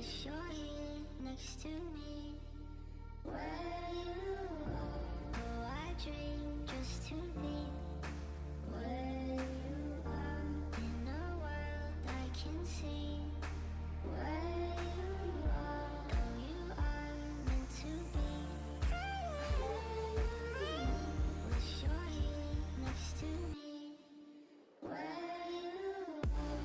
Wish you're here next to me. Where you are. Oh, I dream just to be where you are. In a world I can see. Where you are. Though you are meant to be. Wish you're here next to me. Where you are.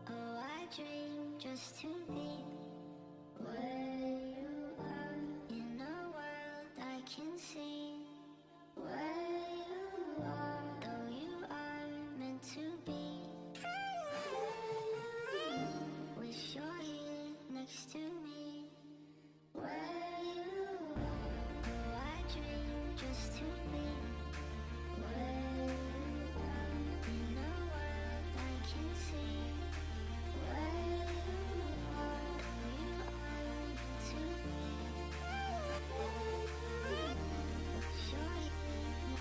Oh, I dream just to be where you are. In a world I can see. Where you are. Though you are meant to be. Wish you're here next to me. Where you are. Oh, I dream just to be where you are. In a world I can see. Where you are. Though you are meant to be. Wish you're here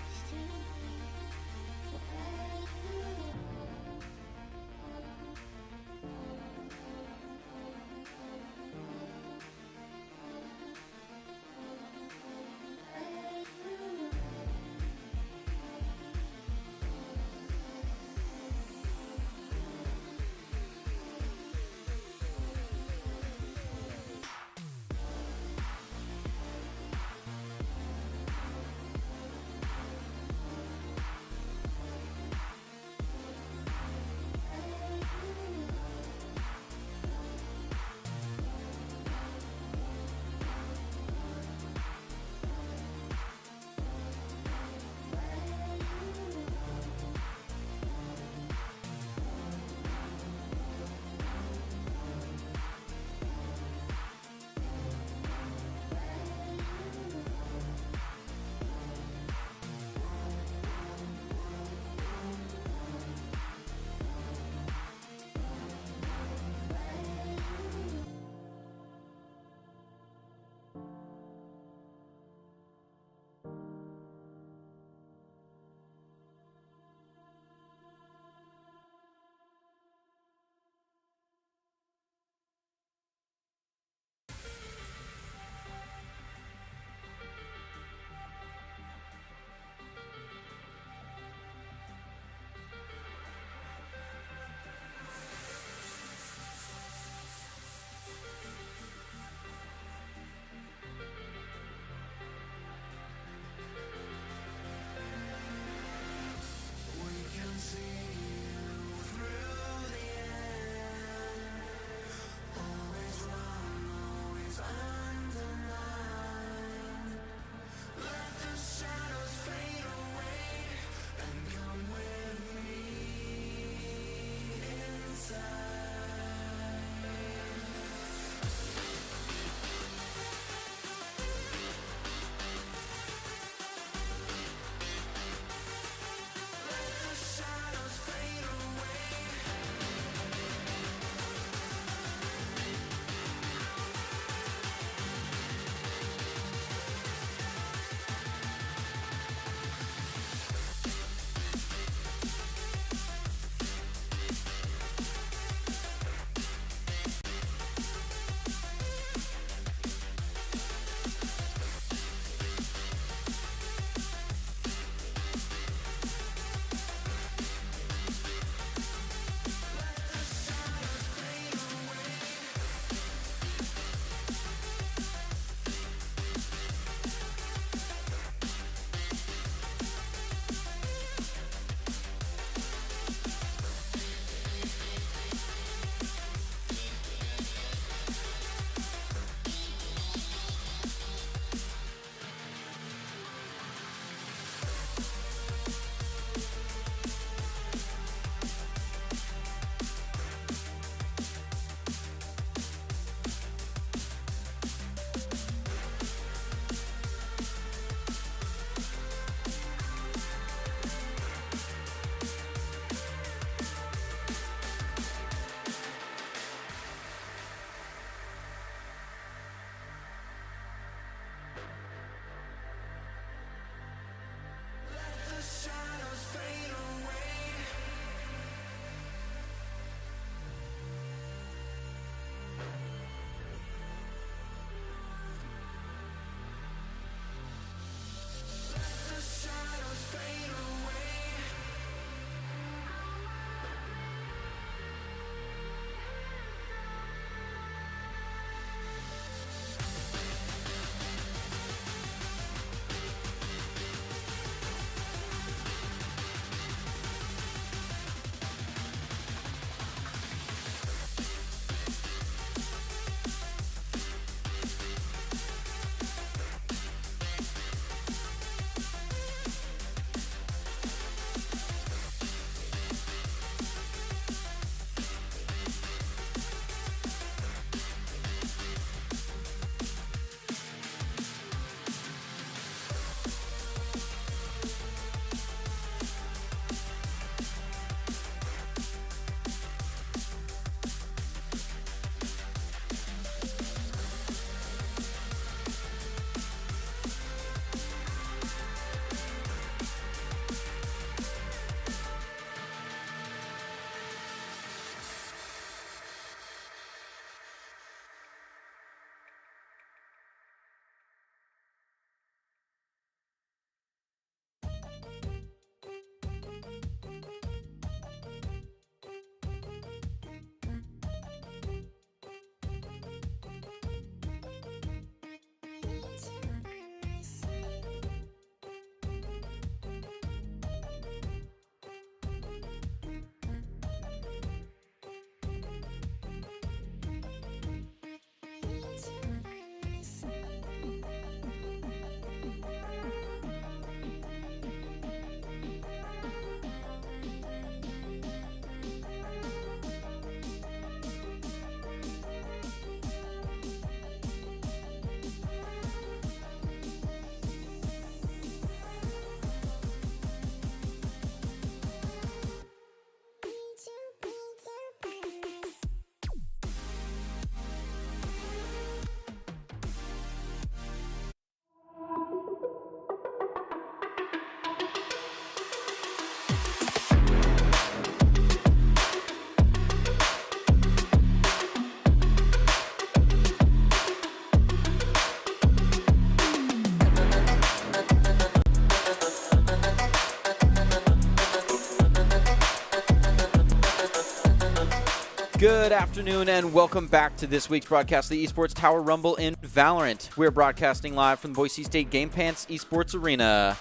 Good afternoon and welcome back to this week's broadcast of the Esports Tower Rumble in Valorant. We're broadcasting live from the Boise State Game Pants Esports Arena.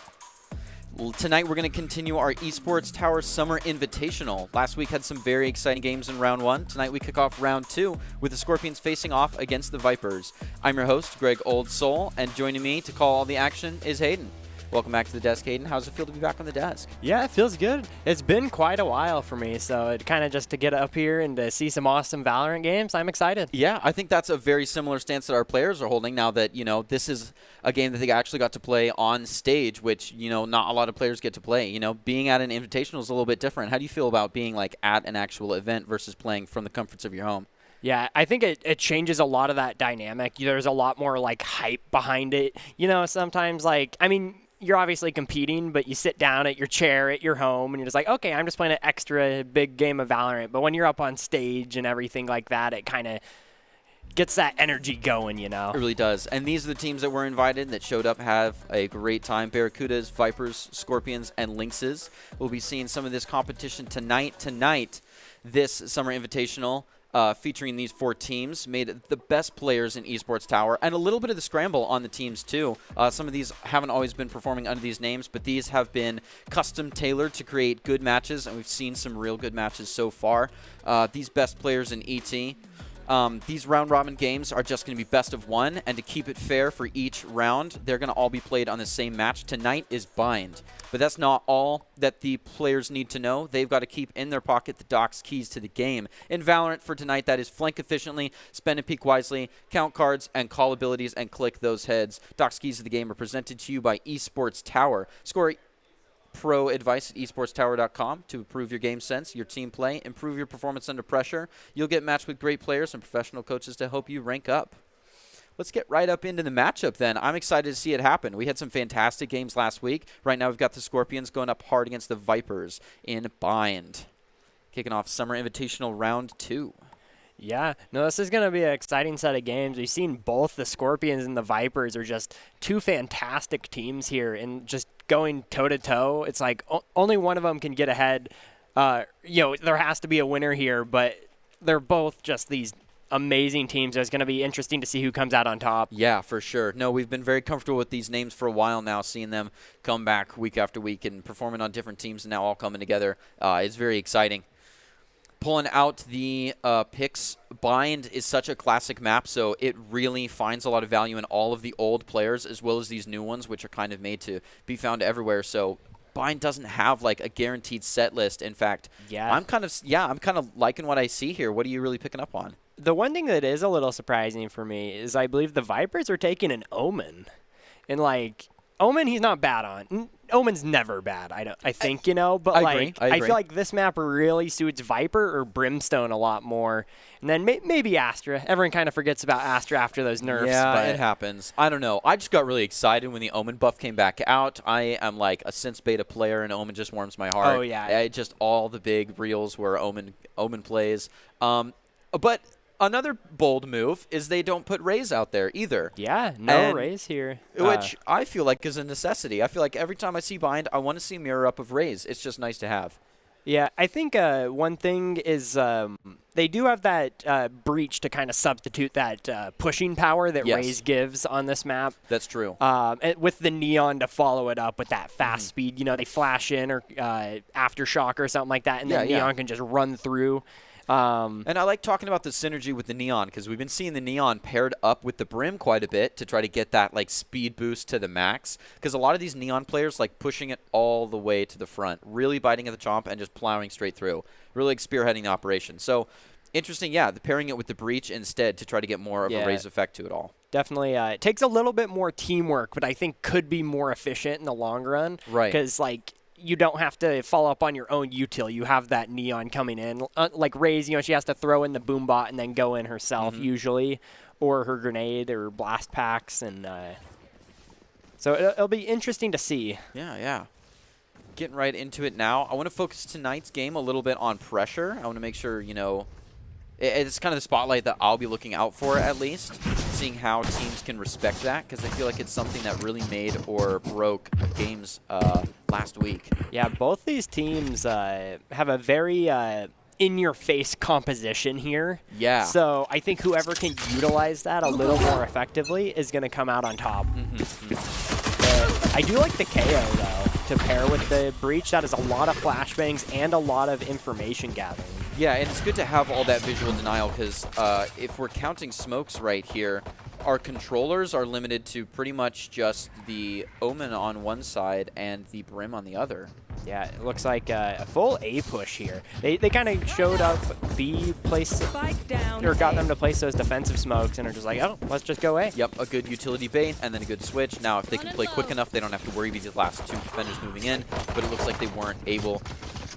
Tonight we're going to continue our Esports Tower Summer Invitational. Last week had some very exciting games in round 1. Tonight we kick off round 2 with the Scorpions facing off against the Vipers. I'm your host, Greg Oldsoul, and joining me to call all the action is Hayden. Welcome back to the desk, Hayden. How's it feel to be back on the desk? Yeah, it feels good. It's been quite a while for me, so it kind of just to get up here and to see some awesome Valorant games, I'm excited. Yeah, I think that's a very similar stance that our players are holding now that, this is a game that they actually got to play on stage, which, not a lot of players get to play. Being at an Invitational is a little bit different. How do you feel about being, at an actual event versus playing from the comforts of your home? Yeah, I think it changes a lot of that dynamic. There's a lot more, hype behind it. Sometimes, you're obviously competing, but you sit down at your chair at your home and you're just like, okay, I'm just playing an extra big game of Valorant. But when you're up on stage and everything like that, it kind of gets that energy going, It really does. And these are the teams that were invited that showed up, have a great time. Barracudas, Vipers, Scorpions, and Lynxes. We'll be seeing some of this competition tonight. This Summer Invitational, featuring these 4 teams, made the best players in Esports Tower, and a little bit of the scramble on the teams too. Some of these haven't always been performing under these names, but these have been custom tailored to create good matches, and we've seen some real good matches so far. These best players in ET. These round-robin games are just going to be best of 1, and to keep it fair for each round, they're going to all be played on the same match. Tonight is Bind, but that's not all that the players need to know. They've got to keep in their pocket the Doc's keys to the game. In Valorant for tonight, that is flank efficiently, spend and peek wisely, count cards, and call abilities, and click those heads. Doc's keys to the game are presented to you by Esports Tower. Score pro advice at esportstower.com to improve your game sense, your team play, improve your performance under pressure. You'll get matched with great players and professional coaches to help you rank up. Let's get right up into the matchup then. I'm excited to see it happen. We had some fantastic games last week. Right now we've got the Scorpions going up hard against the Vipers in Bind. Kicking off Summer Invitational Round 2. Yeah, no, this is going to be an exciting set of games. We've seen both the Scorpions and the Vipers are just 2 fantastic teams here, and just going toe-to-toe, it's like only one of them can get ahead. There has to be a winner here, but they're both just these amazing teams. It's going to be interesting to see who comes out on top. Yeah, for sure. No, we've been very comfortable with these names for a while now, seeing them come back week after week and performing on different teams and now all coming together. It's very exciting. Pulling out the picks, Bind is such a classic map, so it really finds a lot of value in all of the old players as well as these new ones, which are kind of made to be found everywhere. So Bind doesn't have a guaranteed set list. In fact, I'm kind of liking what I see here. What are you really picking up on? The one thing that is a little surprising for me is I believe the Vipers are taking an Omen, and Omen, he's not bad on. Omen's never bad, I think, but I agree. I feel like this map really suits Viper or Brimstone a lot more. And then maybe Astra. Everyone kind of forgets about Astra after those nerfs. Yeah, but it happens. I don't know. I just got really excited when the Omen buff came back out. I am a Sense Beta player, and Omen just warms my heart. Oh, yeah. Just all the big reels where Omen plays. But another bold move is they don't put Raze out there either. Yeah, no Raze here. Which I feel like is a necessity. I feel like every time I see Bind, I want to see a mirror up of Raze. It's just nice to have. Yeah, I think one thing is they do have that breach to kind of substitute that pushing power that Raze gives on this map. That's true. With the Neon to follow it up with that fast speed. They flash in or Aftershock or something like that, and then Neon can just run through. And I like talking about the synergy with the Neon because we've been seeing the Neon paired up with the Brim quite a bit to try to get that speed boost to the max, because a lot of these Neon players like pushing it all the way to the front, really biting at the chomp and just plowing straight through, really spearheading the operation. So interesting, the pairing it with the Breach instead to try to get more of a Raze effect to it all. Definitely. It takes a little bit more teamwork, but I think could be more efficient in the long run. Right. Because you don't have to follow up on your own util. You have that Neon coming in. Like Raze, she has to throw in the boom bot and then go in herself usually, or her grenade or blast packs. And so it'll be interesting to see. Yeah. Getting right into it now. I want to focus tonight's game a little bit on pressure. I want to make sure, it's kind of the spotlight that I'll be looking out for at least, seeing how teams can respect that, because I feel like it's something that really made or broke games last week. Yeah, both these teams have a very in-your-face composition here. Yeah. So I think whoever can utilize that a little more effectively is going to come out on top. I do like the KO, though, to pair with the Breach. That is a lot of flashbangs and a lot of information gathering. Yeah, and it's good to have all that visual denial because if we're counting smokes right here, our controllers are limited to pretty much just the Omen on one side and the Brim on the other. Yeah, it looks like a full A push here. They kind of showed up B place, or got them to place those defensive smokes and are just like, oh, let's just go A. Yep, a good utility bait and then a good switch. Now, if they can play quick enough, they don't have to worry about the last 2 defenders moving in, but it looks like they weren't able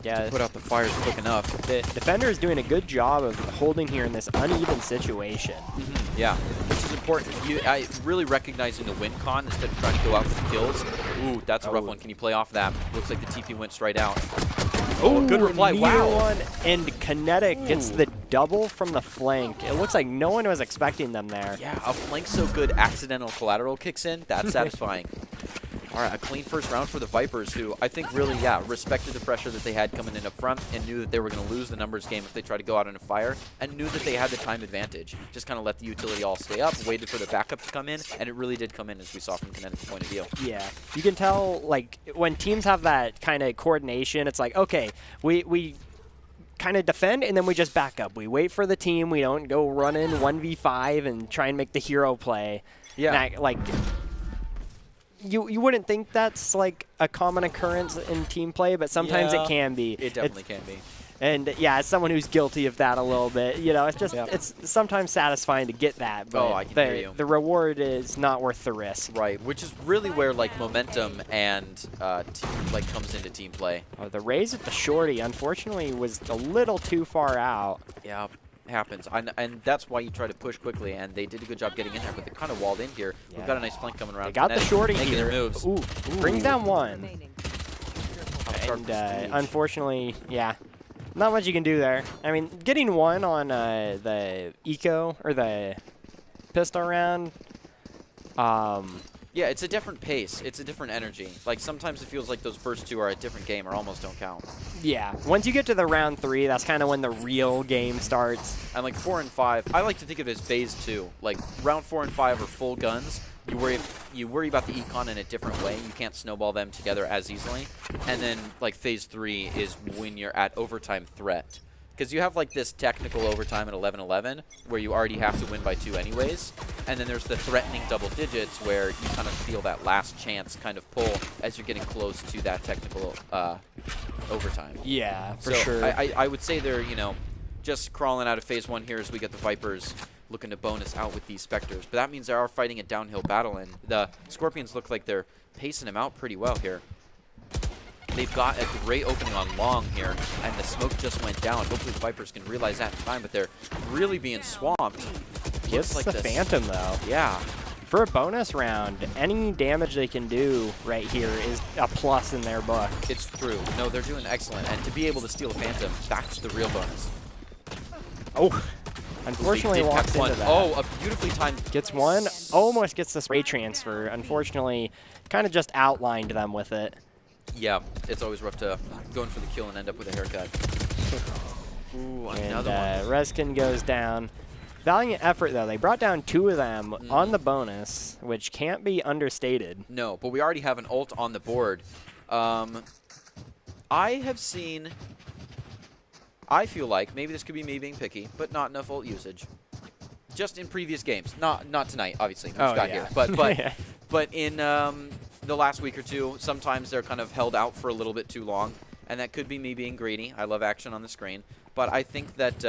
to put out the fires quick enough. The defender is doing a good job of holding here in this uneven situation. Yeah, which is important. Really recognizing the win con instead of trying to go out for the kills. Ooh, that's a rough one. Can you play off that? Looks like the TP went straight out. Oh, good reply. Wow. One, and Kinetic gets the double from the flank. It looks like no one was expecting them there. Yeah, a flank so good, accidental collateral kicks in. That's satisfying. All right, a clean first round for the Vipers, who I think really, respected the pressure that they had coming in up front and knew that they were going to lose the numbers game if they tried to go out in a fire, and knew that they had the time advantage. Just kind of let the utility all stay up, waited for the backup to come in, and it really did come in, as we saw from Kinetic's point of view. Yeah, you can tell, like, when teams have that kind of coordination, it's like, okay, we kind of defend, and then we just back up. We wait for the team. We don't go run in 1v5 and try and make the hero play. Yeah. And like, you wouldn't think that's like a common occurrence in team play, but sometimes it can be. It definitely can be. And yeah, as someone who's guilty of that a little bit, you know, it's just it's sometimes satisfying to get that, but I can hear you. The reward is not worth the risk. Right, which is really where like momentum and comes into team play. Oh, the raise at the shorty, unfortunately, was a little too far out. Yeah. Happens, and that's why you try to push quickly, and they did a good job getting in there, but they kind of walled in here. We've got a nice flank coming around. They got the shorty making here. Their moves. Ooh. Brings down one. And unfortunately, not much you can do there. I mean, getting one on the eco or the pistol round. Yeah, it's a different pace. It's a different energy. Like, sometimes it feels like those first 2 are a different game or almost don't count. Yeah. Once you get to the round 3, that's kind of when the real game starts. And, like, 4 and 5, I like to think of it as phase 2. Like, round 4 and 5 are full guns. You worry about the econ in a different way. You can't snowball them together as easily. And then, like, phase 3 is when you're at overtime threat. Because you have, like, this technical overtime at 11-11 where you already have to win by 2 anyways. And then there's the threatening double digits where you kind of feel that last chance kind of pull as you're getting close to that technical overtime. Yeah, for so sure. I would say they're, just crawling out of phase 1 here as we get the Vipers looking to bonus out with these Spectres. But that means they are fighting a downhill battle, and the Scorpions look like they're pacing them out pretty well here. They've got a great opening on long here, and the smoke just went down. Hopefully the Vipers can realize that in time, but they're really being swamped. Gets like the Phantom, though. Yeah. For a bonus round, any damage they can do right here is a plus in their book. It's true. No, they're doing excellent, and to be able to steal a Phantom, that's the real bonus. Oh. Unfortunately, walks into that. Oh, a beautifully timed. Gets one, almost gets the spray transfer. Unfortunately, kind of just outlined them with it. Yeah, it's always rough to go in for the kill and end up with a haircut. Ooh, another one. Reskin goes down. Valiant effort, though. They brought down 2 of them on the bonus, which can't be understated. No, but we already have an ult on the board. I have seen... I feel like, maybe this could be me being picky, but not enough ult usage. Just in previous games. Not tonight, obviously. We just got here. But in the last week or 2, sometimes they're kind of held out for a little bit too long. And that could be me being greedy. I love action on the screen. But I think that,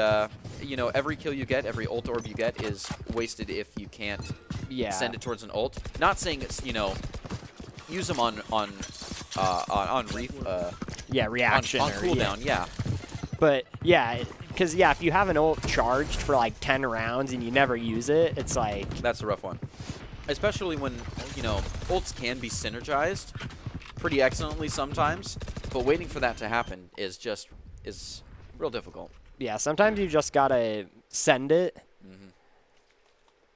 every kill you get, every ult orb you get is wasted if you can't send it towards an ult. Not saying it's, use them on reaction. On cooldown, yeah. But, because, if you have an ult charged for, like, 10 rounds and you never use it, it's like... That's a rough one. Especially when, ults can be synergized pretty excellently sometimes, but waiting for that to happen is real difficult. Yeah, sometimes you just got to send it.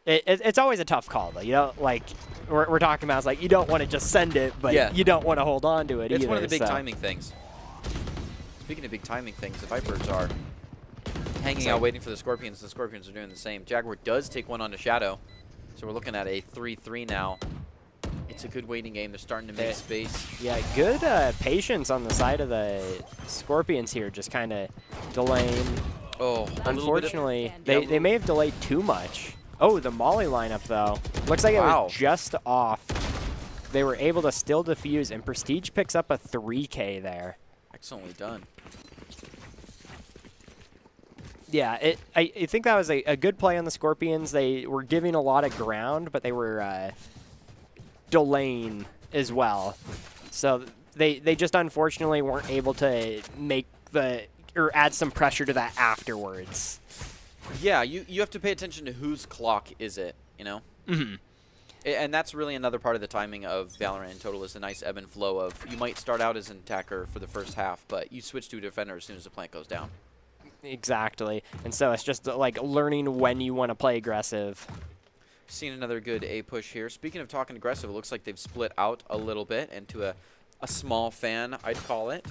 It's always a tough call, though. Like, we're talking about, it's like, you don't want to just send it, but you don't want to hold on to it either. It's one of the big timing things. Speaking of big timing things, the Vipers are hanging out waiting for the Scorpions. The Scorpions are doing the same. Jaguar does take one onto Shadow. So we're looking at a 3-3 now. It's a good waiting game. They're starting to make space. Yeah, good patience on the side of the Scorpions here, just kind of delaying. Oh, unfortunately, they may have delayed too much. Oh, the Molly lineup, though. Looks like it was just off. They were able to still defuse, and Prestige picks up a 3K there. Excellently done. Yeah, I think that was a good play on the Scorpions. They were giving a lot of ground, but they were delaying as well. So they just unfortunately weren't able to make or add some pressure to that afterwards. Yeah, you have to pay attention to whose clock is it, you know? Mm-hmm. And that's really another part of the timing of Valorant in total is a nice ebb and flow of you might start out as an attacker for the first half, but you switch to a defender as soon as the plant goes down. Exactly. And so it's just like learning when you want to play aggressive. Seen another good A push here. Speaking of talking aggressive, it looks like they've split out a little bit into a small fan, I'd call it.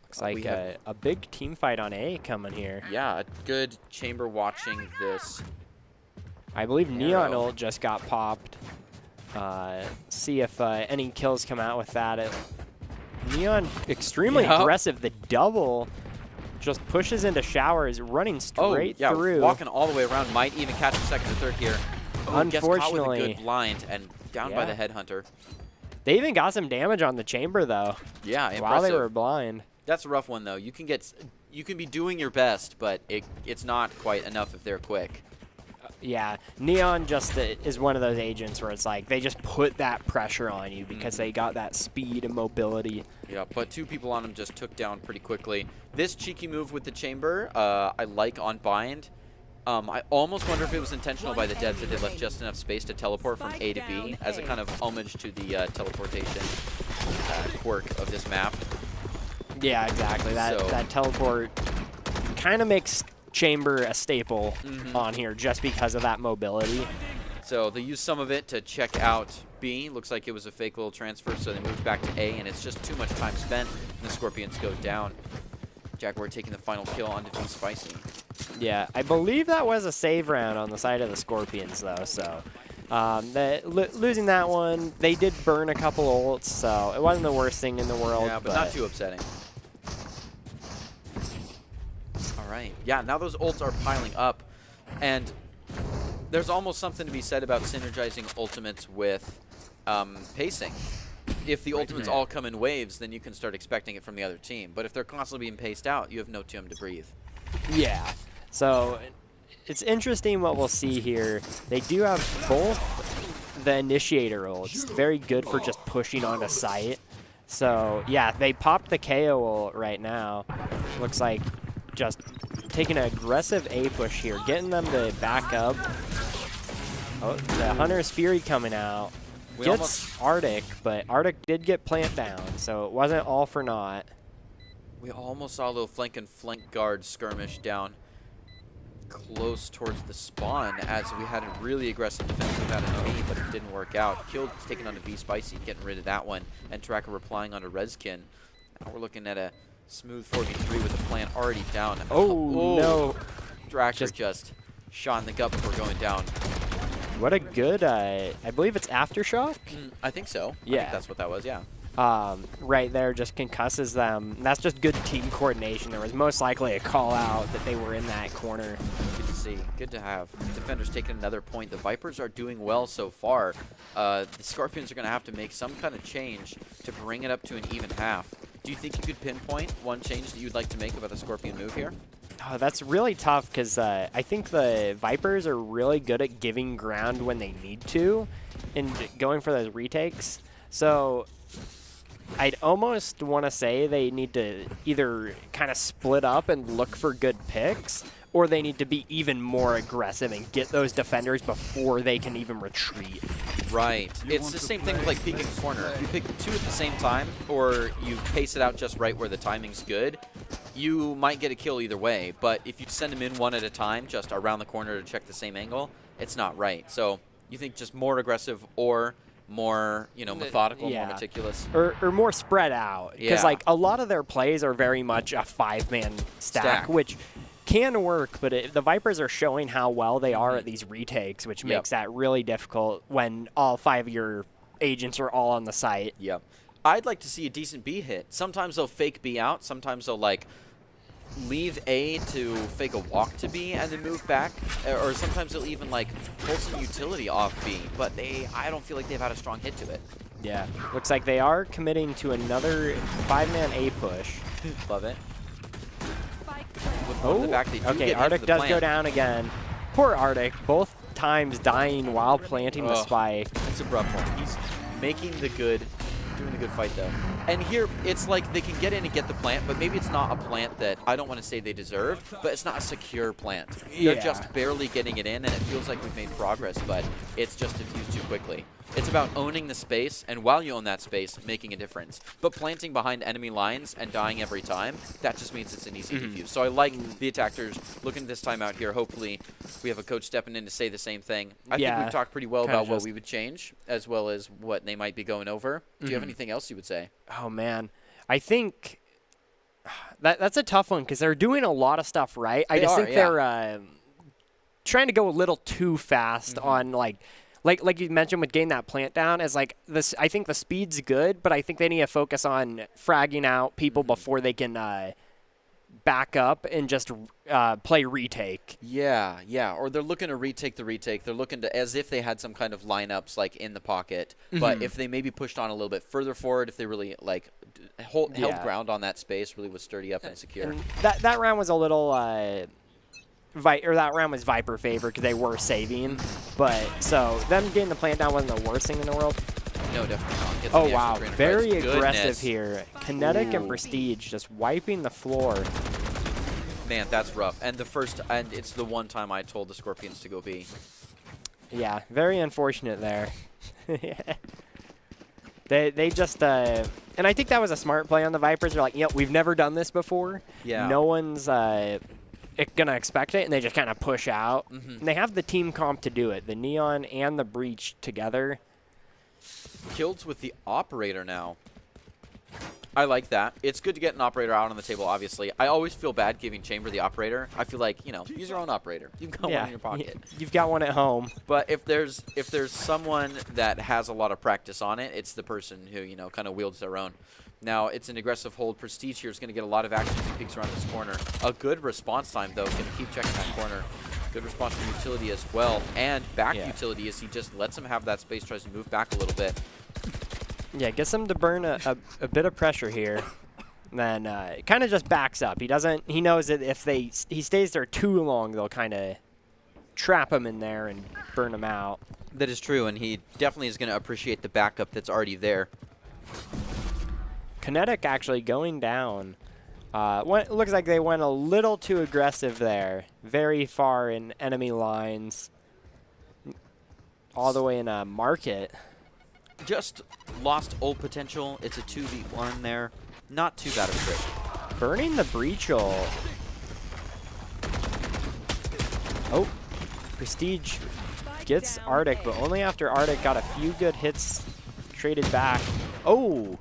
Looks like a big team fight on A coming here. Yeah, a good chamber watching this. I believe Neon ult just got popped. See if any kills come out with that. Neon extremely aggressive. The double just pushes into showers, running straight through. Walking all the way around. Might even catch a second or third here. Unfortunately, with a good blind and down by the headhunter. They even got some damage on the chamber though. Yeah, impressive. While they were blind. That's a rough one though. You can be doing your best, but it's not quite enough if they're quick. Yeah, Neon just is one of those agents where it's like they just put that pressure on you because they got that speed and mobility. Yeah, but two people on him just took down pretty quickly. This cheeky move with the chamber, I like on bind. I almost wonder if it was intentional by the devs that they left just enough space to teleport from A to B as a kind of homage to the teleportation quirk of this map. Yeah, exactly. That teleport kind of makes chamber a staple on here just because of that mobility. So they used some of it to check out B. Looks like it was a fake little transfer, so they moved back to A, and it's just too much time spent, and the Scorpions go down. Jaguar taking the final kill on Defeat Spicy. Yeah, I believe that was a save round on the side of the Scorpions, though, so losing that one, they did burn a couple ults, so it wasn't the worst thing in the world. Yeah, but not too upsetting. All right. Yeah, now those ults are piling up, and there's almost something to be said about synergizing ultimates with pacing. If the ultimates all come in waves, then you can start expecting it from the other team. But if they're constantly being paced out, you have no time to breathe. Yeah. So it's interesting what we'll see here. They do have both the initiator ults. Very good for just pushing onto site. So, yeah, they popped the KO ult right now. Looks like just taking an aggressive A push here, getting them to back up. Oh, the Hunter's Fury coming out. Gets Arctic, but Arctic did get plant down, so it wasn't all for naught. We almost saw a little flank and flank guard skirmish down close towards the spawn as we had a really aggressive defense with that in B, but it didn't work out. Killed, taken onto B Spicy, getting rid of that one, and Tracker replying onto Rezkin. Now we're looking at a smooth 4v3 with the plant already down. Oh no. Tracker just shot in the gut before going down. What a good, I believe it's Aftershock? I think so. Yeah. I think that's what that was, yeah. Right there just concusses them. That's just good team coordination. There was most likely a call out that they were in that corner. Good to see. Good to have. Defenders taking another point. The Vipers are doing well so far. The Scorpions are going to have to make some kind of change to bring it up to an even half. Do you think you could pinpoint one change that you'd like to make about the Scorpion move here? Oh, that's really tough because I think the Vipers are really good at giving ground when they need to and going for those retakes. So I'd almost want to say they need to either kind of split up and look for good picks, or they need to be even more aggressive and get those defenders before they can even retreat. Right. It's the same thing with like peeking corner. If you pick two at the same time, or you pace it out just right where the timing's good, you might get a kill either way. But if you send them in one at a time, just around the corner to check the same angle, it's not right. So you think just more aggressive or more, you know, methodical, more meticulous, or more spread out, because like a lot of their plays are very much a 5-man stack, which can work, but the Vipers are showing how well they are at these retakes, which makes that really difficult when all 5 of your agents are all on the site. Yep. I'd like to see a decent B hit. Sometimes they'll fake B out. Sometimes they'll, like, leave A to fake a walk to B and then move back. Or sometimes they'll even, like, pull some utility off B. But I don't feel like they've had a strong hit to it. Yeah. Looks like they are committing to another 5-man A push. Love it. Oh, the back, they do okay, get Arctic into the does plant. go down again. Poor Arctic, both times dying while planting the spike. It's a rough one. He's making doing the good fight, though. And here, it's like they can get in and get the plant, but maybe it's not a plant that I don't want to say they deserve, but it's not a secure plant. They're just barely getting it in, and it feels like we've made progress, but it's just diffused too quickly. It's about owning the space, and while you own that space, making a difference. But planting behind enemy lines and dying every time, that just means it's an easy defuse. So I like the attackers looking this time out here. Hopefully, we have a coach stepping in to say the same thing. I think we've talked pretty well about what we would change, as well as what they might be going over. Do you have anything else you would say? Oh, man. I think that's a tough one because they're doing a lot of stuff right. I just think they're trying to go a little too fast on, like you mentioned with getting that plant down, is like this. I think the speed's good, but I think they need to focus on fragging out people before they can back up and just play retake. Yeah, yeah. Or they're looking to retake the retake. They're looking to, as if they had some kind of lineups like in the pocket. But if they maybe pushed on a little bit further forward, if they really like held ground on that space, really was sturdy up and secure. And that round was a little. That round was Viper favor because they were saving, but so them getting the plant down wasn't the worst thing in the world. No, definitely not. Gets Oh the wow, extra 300 very credits. aggressive Goodness. here. Kinetic and Prestige just wiping the floor. Man, that's rough. And it's the one time I told the Scorpions to go B. Yeah, very unfortunate there. They just and I think that was a smart play on the Vipers. They're like, we've never done this before. Yeah. No one's gonna expect it, and they just kind of push out. And they have the team comp to do it. The Neon and the Breach together. Kills with the Operator now. I like that. It's good to get an Operator out on the table, obviously. I always feel bad giving Chamber the Operator. I feel like, use your own Operator. You've got one in your pocket. You've got one at home. But if there's someone that has a lot of practice on it, it's the person who, kind of wields their own. Now, it's an aggressive hold. Prestige here is going to get a lot of action as he peeks around this corner. A good response time, though. Going to keep checking that corner. Good response from utility as well. And back utility as he just lets him have that space, tries to move back a little bit. Yeah, gets him to burn a bit of pressure here. And then it kind of just backs up. He knows that if he stays there too long, they'll kind of trap him in there and burn him out. That is true, and he definitely is going to appreciate the backup that's already there. Kinetic actually going down. It looks like they went a little too aggressive there. Very far in enemy lines. All the way in a market. Just lost ult potential. It's a 2v1 there. Not too bad of a trick. Burning the breach ult. Oh, Prestige gets Arctic, but only after Arctic got a few good hits traded back. Oh,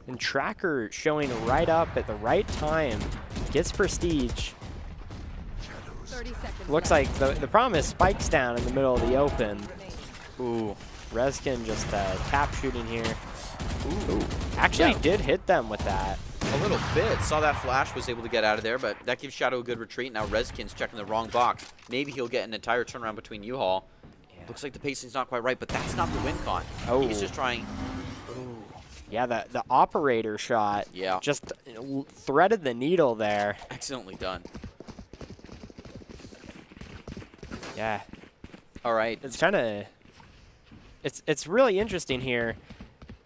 and Tracker showing right up at the right time. Gets Prestige. Looks like the problem is Spike's down in the middle of the open. Ooh, Reskin just tap shooting here. Ooh. Actually did hit them with that. A little bit. Saw that flash, was able to get out of there, but that gives Shadow a good retreat. Now Reskin's checking the wrong box. Maybe he'll get an entire turnaround between U-Haul. Looks like the pacing's not quite right, but that's not the win con. Oh. He's just trying. Ooh. Yeah, the Operator shot just threaded the needle there. Excellently done. Yeah. All right. It's kind of... It's really interesting here.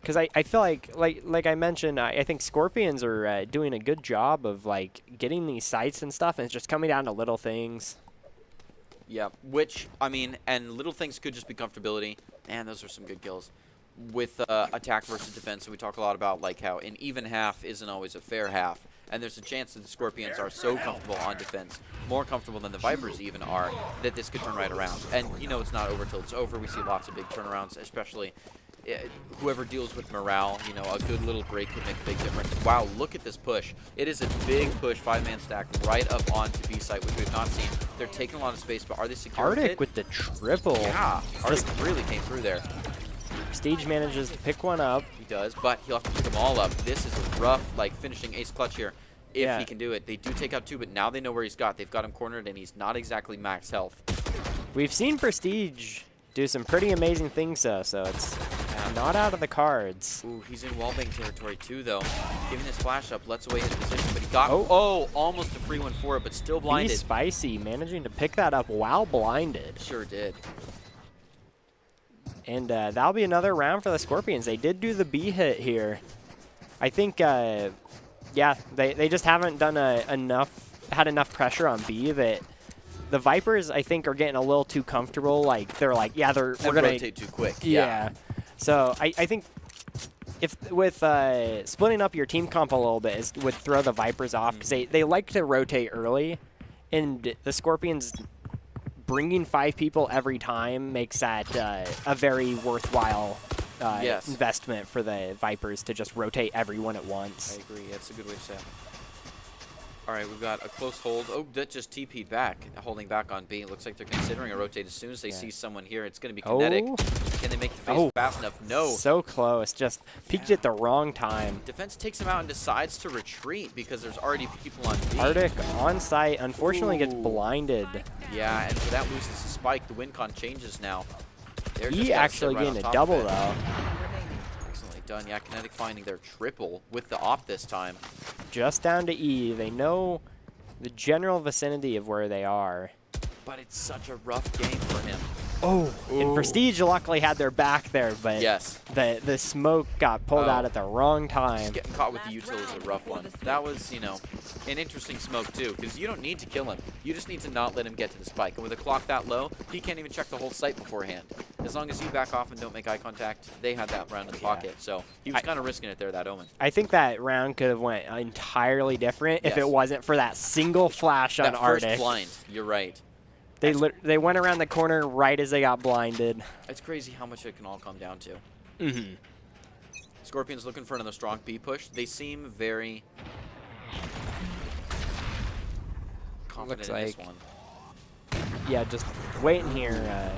Because I feel like I mentioned, I think Scorpions are doing a good job of getting these sites and stuff, and it's just coming down to little things. Yeah, and little things could just be comfortability. Man, those are some good kills. With attack versus defense, so we talk a lot about how an even half isn't always a fair half. And there's a chance that the Scorpions are so comfortable on defense, more comfortable than the Vipers even are, that this could turn right around. And it's not over till it's over. We see lots of big turnarounds, especially whoever deals with morale, you know, a good little break could make a big difference. Wow, look at this push. It is a big push, 5-man stack right up onto B site, which we have not seen. They're taking a lot of space, but are they secure? Arctic with the triple. Yeah, Arctic really came through there. Prestige manages to pick one up. He does, but he'll have to pick them all up. This is a rough, like, finishing ace clutch here. If he can do it. They do take out 2, but now they know where he's got. They've got him cornered, and he's not exactly max health. We've seen Prestige do some pretty amazing things, though, so it's not out of the cards. Ooh, he's in wallbang territory, too, though. Giving his flash up, lets away his position, but he got, almost a free one for it, but still blinded. He's spicy, managing to pick that up while blinded. Sure did. And that'll be another round for the Scorpions. They did do the B hit here. I think... yeah, they just haven't done had enough pressure on B that the Vipers, I think, are getting a little too comfortable. Like, they're like, yeah, we're going to rotate too quick. Yeah. So I think if with splitting up your team comp a little bit would throw the Vipers off because they like to rotate early, and the Scorpions bringing 5 people every time makes that a very worthwhile investment for the Vipers to just rotate everyone at once. I agree. That's a good way to say it. All right, we've got a close hold. Oh, that just TP'd back, holding back on B. It looks like they're considering a rotate as soon as they see someone here. It's going to be kinetic. Can they make the face fast enough? No. So close. Just peeked at the wrong time. Defense takes him out and decides to retreat because there's already people on B. Arctic on site, unfortunately gets blinded. Yeah, and for that loses the spike. The win con changes now. He actually getting a double, though. Excellently done. Yeah, Kinetic finding their triple with the op this time. Just down to E. They know the general vicinity of where they are. But it's such a rough game for him. Oh, and Prestige luckily had their back there, but the smoke got pulled out at the wrong time. Just getting caught with the util is a rough one. That was, you know, an interesting smoke too, because you don't need to kill him. You just need to not let him get to the spike. And with a clock that low, he can't even check the whole site beforehand. As long as you back off and don't make eye contact, they had that round in the pocket. So he was kind of risking it there, that Omen. I think that round could have went entirely different if it wasn't for that single flash on Arctic. That first blind, you're right. They went around the corner right as they got blinded. It's crazy how much it can all come down to. Scorpions looking for another strong B push. They seem very confident in this one. Yeah, just waiting here.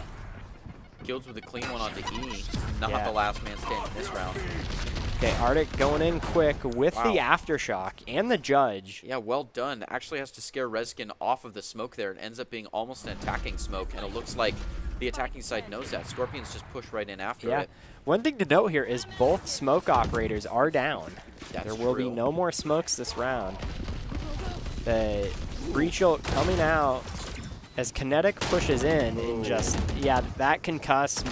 Guilds with a clean one onto E. Not the last man standing this round. Okay, Arctic going in quick with the Aftershock and the Judge. Yeah, well done. Actually has to scare Reskin off of the smoke there. It ends up being almost an attacking smoke, and it looks like the attacking side knows that. Scorpions just push right in after it. One thing to note here is both smoke operators are down. There will be no more smokes this round. The Breach ult coming out as Kinetic pushes in and just, that concuss.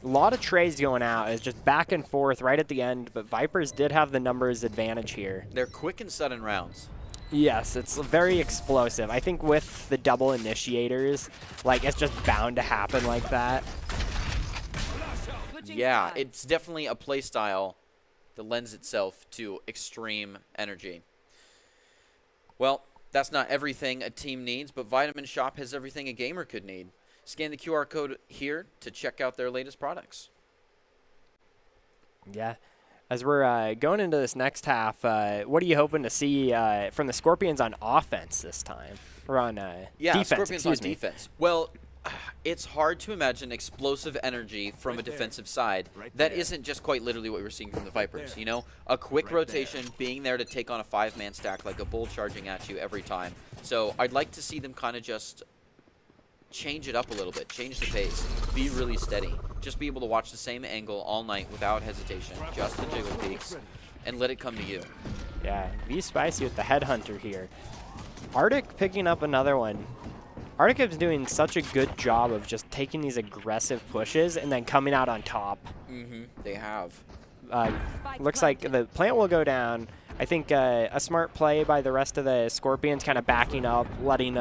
A lot of trays going out. It's just back and forth right at the end, but Vipers did have the numbers advantage here. They're quick and sudden rounds. Yes, it's very explosive. I think with the double initiators, like, it's just bound to happen like that. Yeah, it's definitely a play style that lends itself to extreme energy. Well, that's not everything a team needs, but Vitamin Shop has everything a gamer could need. Scan the QR code here to check out their latest products. Yeah. As we're going into this next half, what are you hoping to see from the Scorpions on offense this time? Or on defense, Scorpions on defense. Well, it's hard to imagine explosive energy from a defensive side that isn't just quite literally what we're seeing from the Vipers. You know, a quick rotation, being there to take on a 5-man stack like a bull charging at you every time. So I'd like to see them kind of just change it up a little bit, change the pace, be really steady. Just be able to watch the same angle all night without hesitation, just the jiggle peaks, and let it come to you. Yeah, be spicy with the Headhunter here. Arctic picking up another one. Arctic is doing such a good job of just taking these aggressive pushes and then coming out on top. They have. Looks like the plant will go down. I think a smart play by the rest of the Scorpions kind of backing up, letting...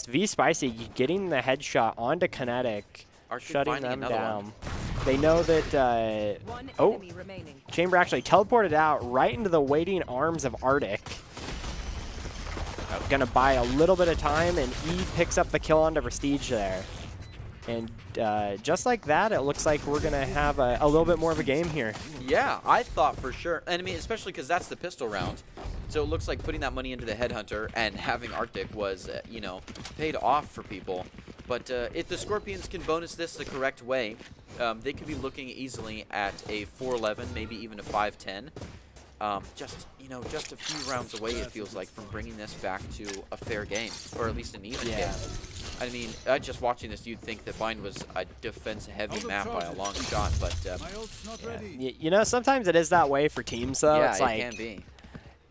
V-Spicy getting the headshot onto Kinetic, shutting them down. They know that, Chamber actually teleported out right into the waiting arms of Arctic. Gonna buy a little bit of time, and E picks up the kill onto Prestige there. And just like that, it looks like we're going to have a little bit more of a game here. Yeah, I thought for sure. And I mean, especially because that's the pistol round. So it looks like putting that money into the Headhunter and having Arctic was, you know, paid off for people. But if the Scorpions can bonus this the correct way, they could be looking easily at a 4-11, maybe even a 5-10. Just, you know, just a few rounds away, it feels like, from bringing this back to a fair game, or at least an even game. I mean, just watching this, you'd think that Bind was a defense-heavy map by a long shot, but you know, sometimes it is that way for teams, though. Yeah, it's like, it can be.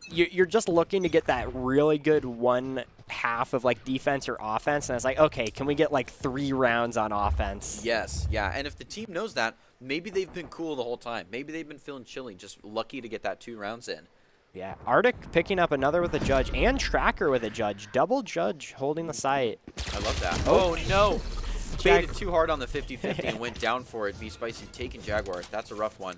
You're just looking to get that really good one half of like defense or offense, and it's like, okay, can we get like 3 rounds on offense? Yes, yeah, and if the team knows that, maybe they've been cool the whole time. Maybe they've been feeling chilly, just lucky to get that 2 rounds in. Yeah, Arctic picking up another with a judge, and Tracker with a judge. Double judge holding the site. I love that. Oh no! Baited too hard on the 50-50 and went down for it. V-Spicy taking Jaguar. That's a rough one.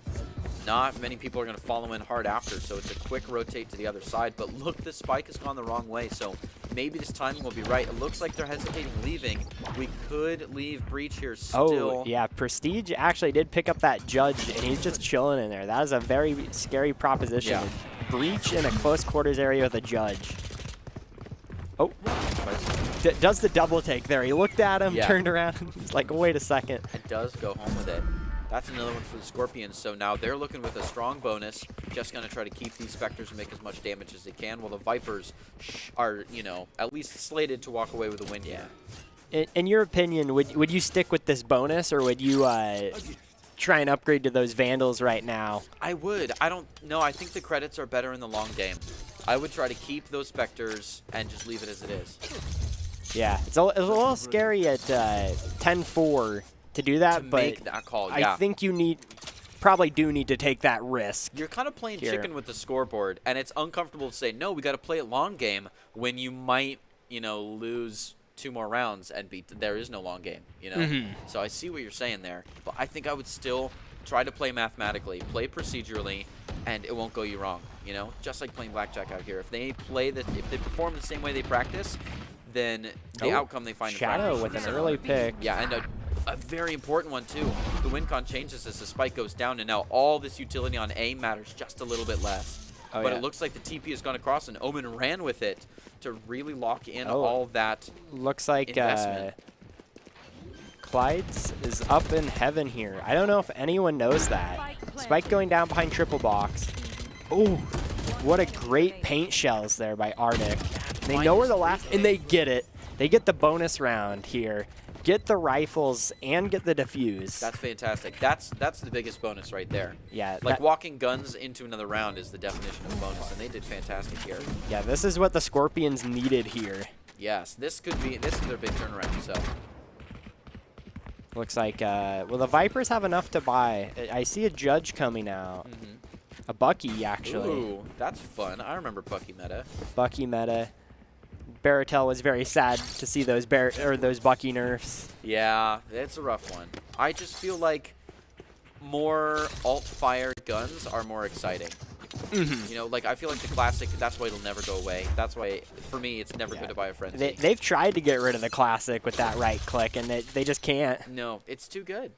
Not many people are going to follow in hard after, so it's a quick rotate to the other side. But look, the spike has gone the wrong way, so maybe this timing will be right. It looks like they're hesitating leaving. We could leave Breach here still. Oh, yeah, Prestige actually did pick up that judge, and he's just chilling in there. That is a very scary proposition. Yeah. Breach in a close quarters area with a judge. Oh, does the double take there. He looked at him, turned around, he's like, wait a second. It does go home with it. That's another one for the Scorpions. So now they're looking with a strong bonus, just going to try to keep these Spectres and make as much damage as they can, while the Vipers are, you know, at least slated to walk away with a win here. In your opinion, would you stick with this bonus, or would you try and upgrade to those Vandals right now? I would. I don't know. I think the credits are better in the long game. I would try to keep those Spectres and just leave it as it is. Yeah, it's a little scary at 10-4 to do that, but make that call, yeah. I think you probably do need to take that risk. You're kind of playing chicken with the scoreboard, and it's uncomfortable to say, no, we got to play it long game when you might, you know, lose 2 more rounds and there is no long game, you know? So I see what you're saying there, but I think I would still try to play mathematically, play procedurally, and it won't go you wrong, you know? Just like playing blackjack out here. If they perform the same way they practice, then the outcome they find Shadow with an early pick. Yeah, and a very important one too. The win con changes as the spike goes down, and now all this utility on A matters just a little bit less. But it looks like the TP has gone across, and Omen ran with it to really lock in all that. Looks like investment. Clyde's is up in heaven here. I don't know if anyone knows that. Spike going down behind triple box. Oh, what a great paint shells there by Arctic. They know where the last, and they get it. They get the bonus round here. Get the rifles and get the defuse. That's fantastic. That's the biggest bonus right there. Yeah. Like walking guns into another round is the definition of bonus, and they did fantastic here. Yeah, this is what the Scorpions needed here. Yes, this is their big turnaround, so. Looks like, well, the Vipers have enough to buy. I see a judge coming out. A Bucky, actually. Ooh, that's fun. I remember Bucky meta. Bucky meta. Baratel was very sad to see those Bucky nerfs. Yeah, it's a rough one. I just feel like more alt-fire guns are more exciting. You know, like I feel like the classic, that's why it'll never go away. That's why, for me, it's never good to buy a frenzy. They've tried to get rid of the classic with that right click, and they just can't. No, it's too good.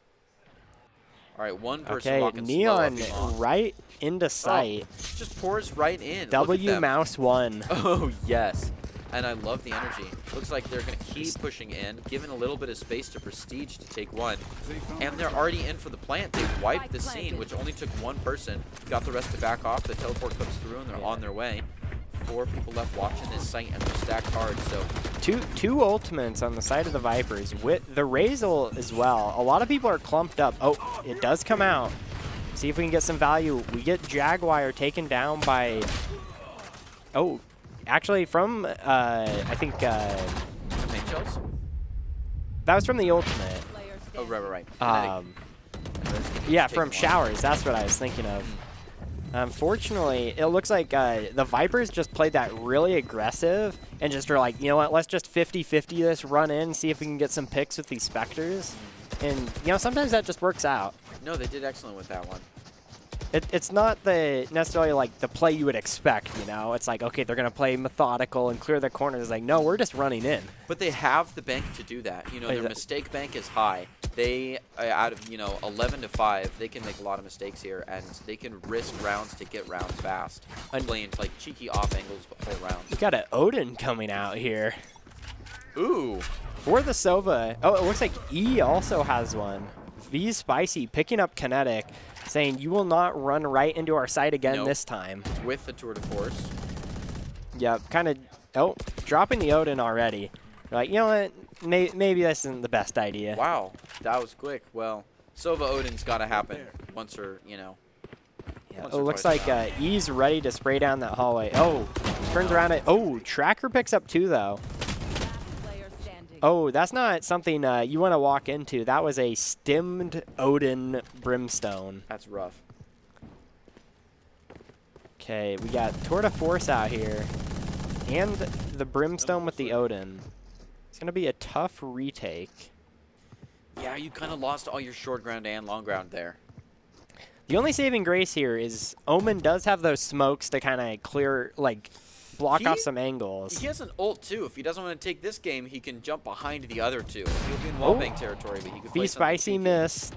All right, one person okay, walking Neon slow right into sight. Just pours right in. W mouse 1. Oh, yes. And I love the energy. Looks like they're going to keep pushing in, giving a little bit of space to Prestige to take one. And they're already in for the plant. They wiped the scene, which only took one person. Got the rest to back off. The teleport comes through, and they're on their way. 4 people left watching this site, and they're stacked hard. So two ultimates on the side of the Vipers with the Razel as well. A lot of people are clumped up. Oh, it does come out. See if we can get some value. We get Jaguar taken down by... Oh, actually from, I think... Paint shells? That was from the ultimate. Oh, right. Yeah, from showers. That's what I was thinking of. Unfortunately, it looks like the Vipers just played that really aggressive and just were like, you know what, let's just 50-50 this, run in, see if we can get some picks with these Spectres. And, you know, sometimes that just works out. No, they did excellent with that one. It's not necessarily like the play you would expect, you know? It's like, okay, they're going to play methodical and clear the corners. It's like, no, we're just running in. But they have the bank to do that. You know, their mistake bank is high. They, out of, 11 to 5, they can make a lot of mistakes here, and they can risk rounds to get rounds fast. Playing, like, cheeky off angles the whole round. We got an Odin coming out here. Ooh. For the Sova. Oh, it looks like E also has one. V Spicy picking up Kinetic, saying you will not run right into our site again this time. With the tour de force. Yeah, kind of, dropping the Odin already. Like, you know what, maybe this isn't the best idea. Wow, that was quick. Well, Sova Odin's got to happen once or, Yeah, it looks like E's ready to spray down that hallway. Oh, turns around it. Oh, Tracker picks up 2, though. Oh, that's not something you want to walk into. That was a stemmed Odin Brimstone. That's rough. Okay, we got Tour de Force out here. And the Brimstone with the Odin. It's going to be a tough retake. Yeah, you kind of lost all your short ground and long ground there. The only saving grace here is Omen does have those smokes to kind of clear, like, block off some angles. He has an ult, too. If he doesn't want to take this game, he can jump behind the other 2. He'll be in wallbang territory, but he could play V-Spicy missed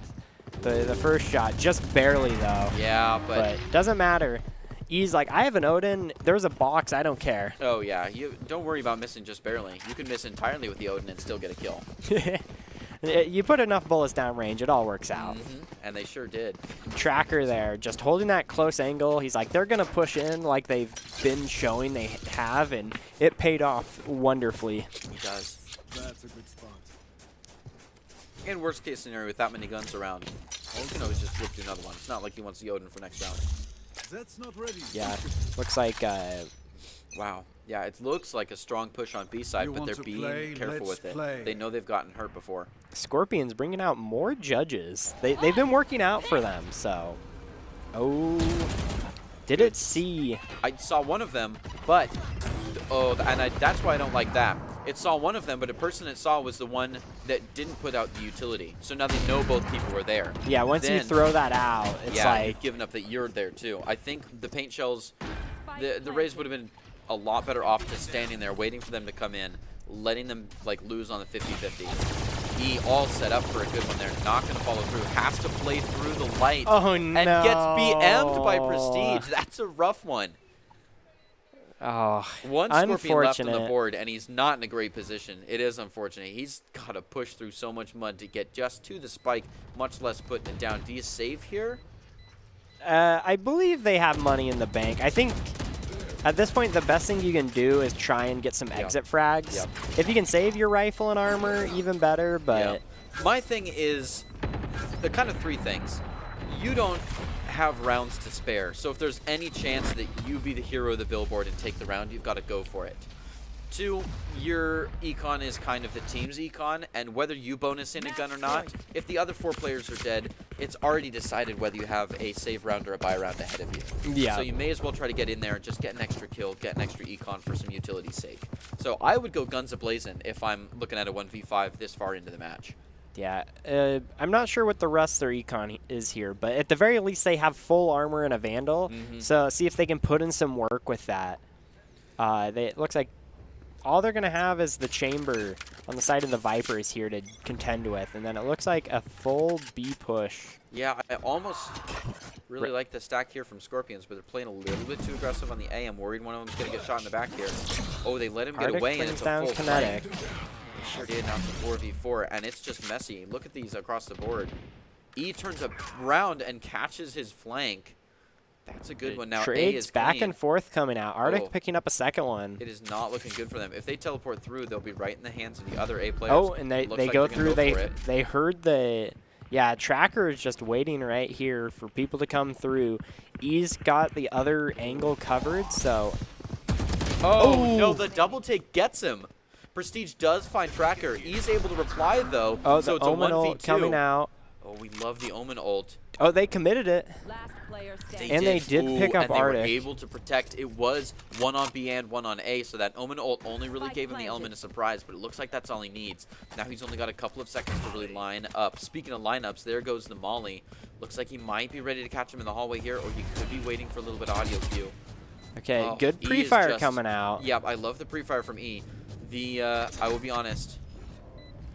the first shot. Just barely, though. Yeah, but doesn't matter. He's like, I have an Odin. There's a box. I don't care. Oh, yeah. You don't worry about missing just barely. You can miss entirely with the Odin and still get a kill. You put enough bullets down range, it all works out. And they sure did. Tracker there, just holding that close angle. He's like, they're going to push in like they've been showing they have, and it paid off wonderfully. He does. That's a good spot. In worst case scenario, with that many guns around, you can always just flip to another one. It's not like he wants the Odin for next round. That's not ready. Yeah, looks like... wow. Yeah, it looks like a strong push on B side, but they're being careful with it. They know they've gotten hurt before. Scorpions bringing out more judges. They've been working out for them, so... Oh... Did it see? I saw one of them, but... Oh, and that's why I don't like that. It saw one of them, but the person it saw was the one that didn't put out the utility. So now they know both people were there. Yeah, once you throw that out, it's like... you've given up that you're there, too. I think the paint shells... The Rays would have been a lot better off just standing there, waiting for them to come in, letting them like lose on the 50-50. He all set up for a good one there. Not going to follow through. Has to play through the light. Oh, no. And gets BM'd by Prestige. That's a rough one. Oh, one Scorpion left on the board, and he's not in a great position. It is unfortunate. He's got to push through so much mud to get just to the spike, much less putting it down. Do you save here? I believe they have money in the bank. I think at this point, the best thing you can do is try and get some exit frags. If you can save your rifle and armor, even better, but... My thing is the kind of 3 things. You don't have rounds to spare, so if there's any chance that you be the hero of the billboard and take the round, you've got to go for it. 2, your econ is kind of the team's econ, and whether you bonus in a gun or not, if the other 4 players are dead, it's already decided whether you have a save round or a buy round ahead of you. Yeah. So you may as well try to get in there and just get an extra kill, get an extra econ for some utility's sake. So I would go guns a-blazing if I'm looking at a 1v5 this far into the match. Yeah, I'm not sure what the rest of their econ is here, but at the very least they have full armor and a Vandal, so see if they can put in some work with that. It looks like all they're going to have is the chamber on the side of the Vipers here to contend with, and then it looks like a full B push. Yeah, I almost really like the stack here from Scorpions, but they're playing a little bit too aggressive on the A. I'm worried one of them's going to get shot in the back here. Oh, they let him get away, and it's a full Kinetic. Sure did. Now it's a 4v4, and it's just messy. Look at these across the board. E turns around and catches his flank. That's a good one. Now A is back clean. And forth coming out. Arctic picking up a second one. It is not looking good for them. If they teleport through, they'll be right in the hands of the other A players. Oh, and they go through. They heard the... Yeah, Tracker is just waiting right here for people to come through. E's got the other angle covered, so... Oh, no, the double take gets him. Prestige does find Tracker. E's able to reply, though. Oh, so the it's a Omen 1v2. ult coming out. Oh, we love the Omen ult. Oh, they committed it. Last player They standing. And they did pick up and they Arctic. were able to protect. It was 1 on B and 1 on A, so that Omen ult only really Spike gave him the planted. element of surprise, but it looks like that's all he needs. Now he's only got a couple of seconds to really line up. Speaking of lineups, there goes the Molly. Looks like he might be ready to catch him in the hallway here, or he could be waiting for a little bit of audio cue. Okay, Oh, good E is pre-fire just- coming out. Yep, I love the pre-fire from E. I will be honest,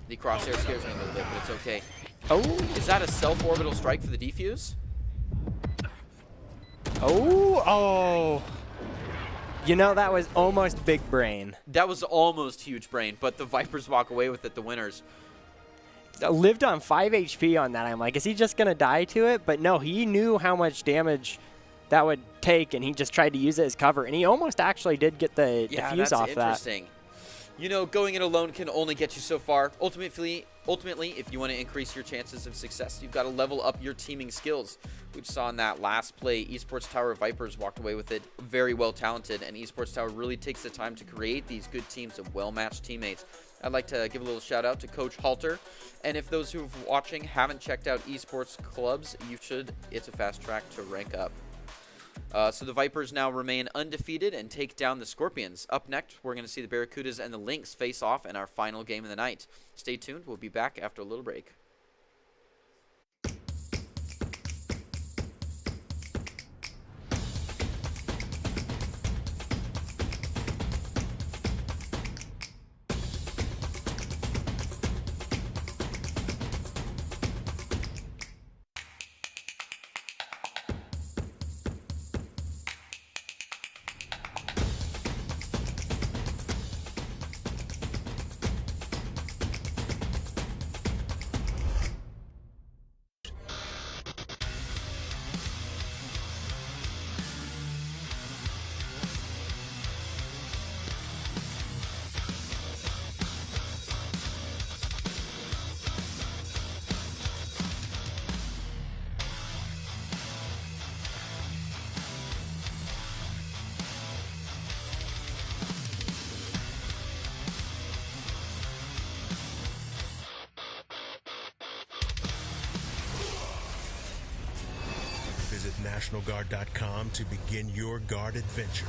the crosshair scares me a little bit, but it's okay. Oh, Is that a self-orbital strike for the defuse? oh. You know, that was almost big brain. That was almost huge brain, but the Vipers walk away with it, the winners. Lived on 5 HP on that. I'm like, is he just going to die to it? But no, he knew how much damage that would take, and he just tried to use it as cover. And he almost actually did get the Yeah, defuse that's off that. interesting. You know, going it alone can only get you so far. Ultimately, if you want to increase your chances of success, you've got to level up your teaming skills. We saw in that last play, Esports Tower Vipers walked away with it very well talented, and Esports Tower really takes the time to create these good teams of well-matched teammates. I'd like to give a little shout out to Coach Halter, and if those who are watching haven't checked out Esports Clubs, you should. It's a fast track to rank up. So the Vipers now remain undefeated and take down the Scorpions. Up next, we're going to see the Barracudas and the Lynx face off in our final game of the night. Stay tuned. We'll be back after a little break. Visit NationalGuard.com to begin your guard adventure.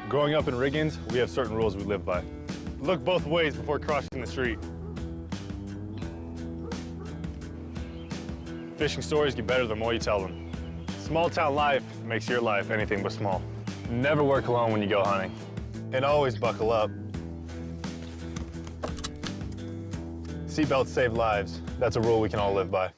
Growing up in Riggins, we have certain rules we live by. Look both ways before crossing the street. Fishing stories get better the more you tell them. Small town life makes your life anything but small. Never work alone when you go hunting. And always buckle up. Seatbelts save lives. That's a rule we can all live by.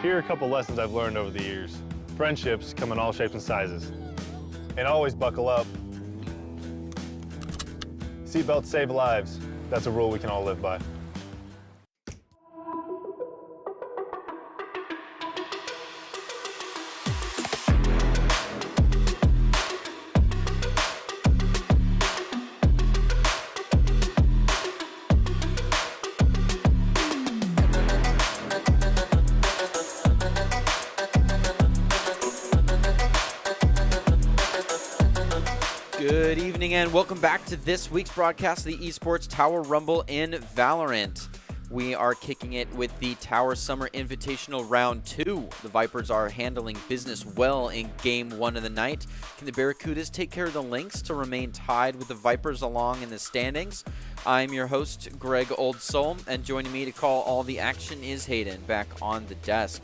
Here are a couple lessons I've learned over the years. Friendships come in all shapes and sizes. And always buckle up. Seatbelts save lives. That's a rule we can all live by. Good evening and welcome back to this week's broadcast of the Esports Tower Rumble in Valorant. We are kicking it with the Tower Summer Invitational Round 2. The Vipers are handling business well in Game 1 of the night. Can the Barracudas take care of the Lynx to remain tied with the Vipers along in the standings? I'm your host, Greg Oldsoul, and joining me to call all the action is Hayden, back on the desk.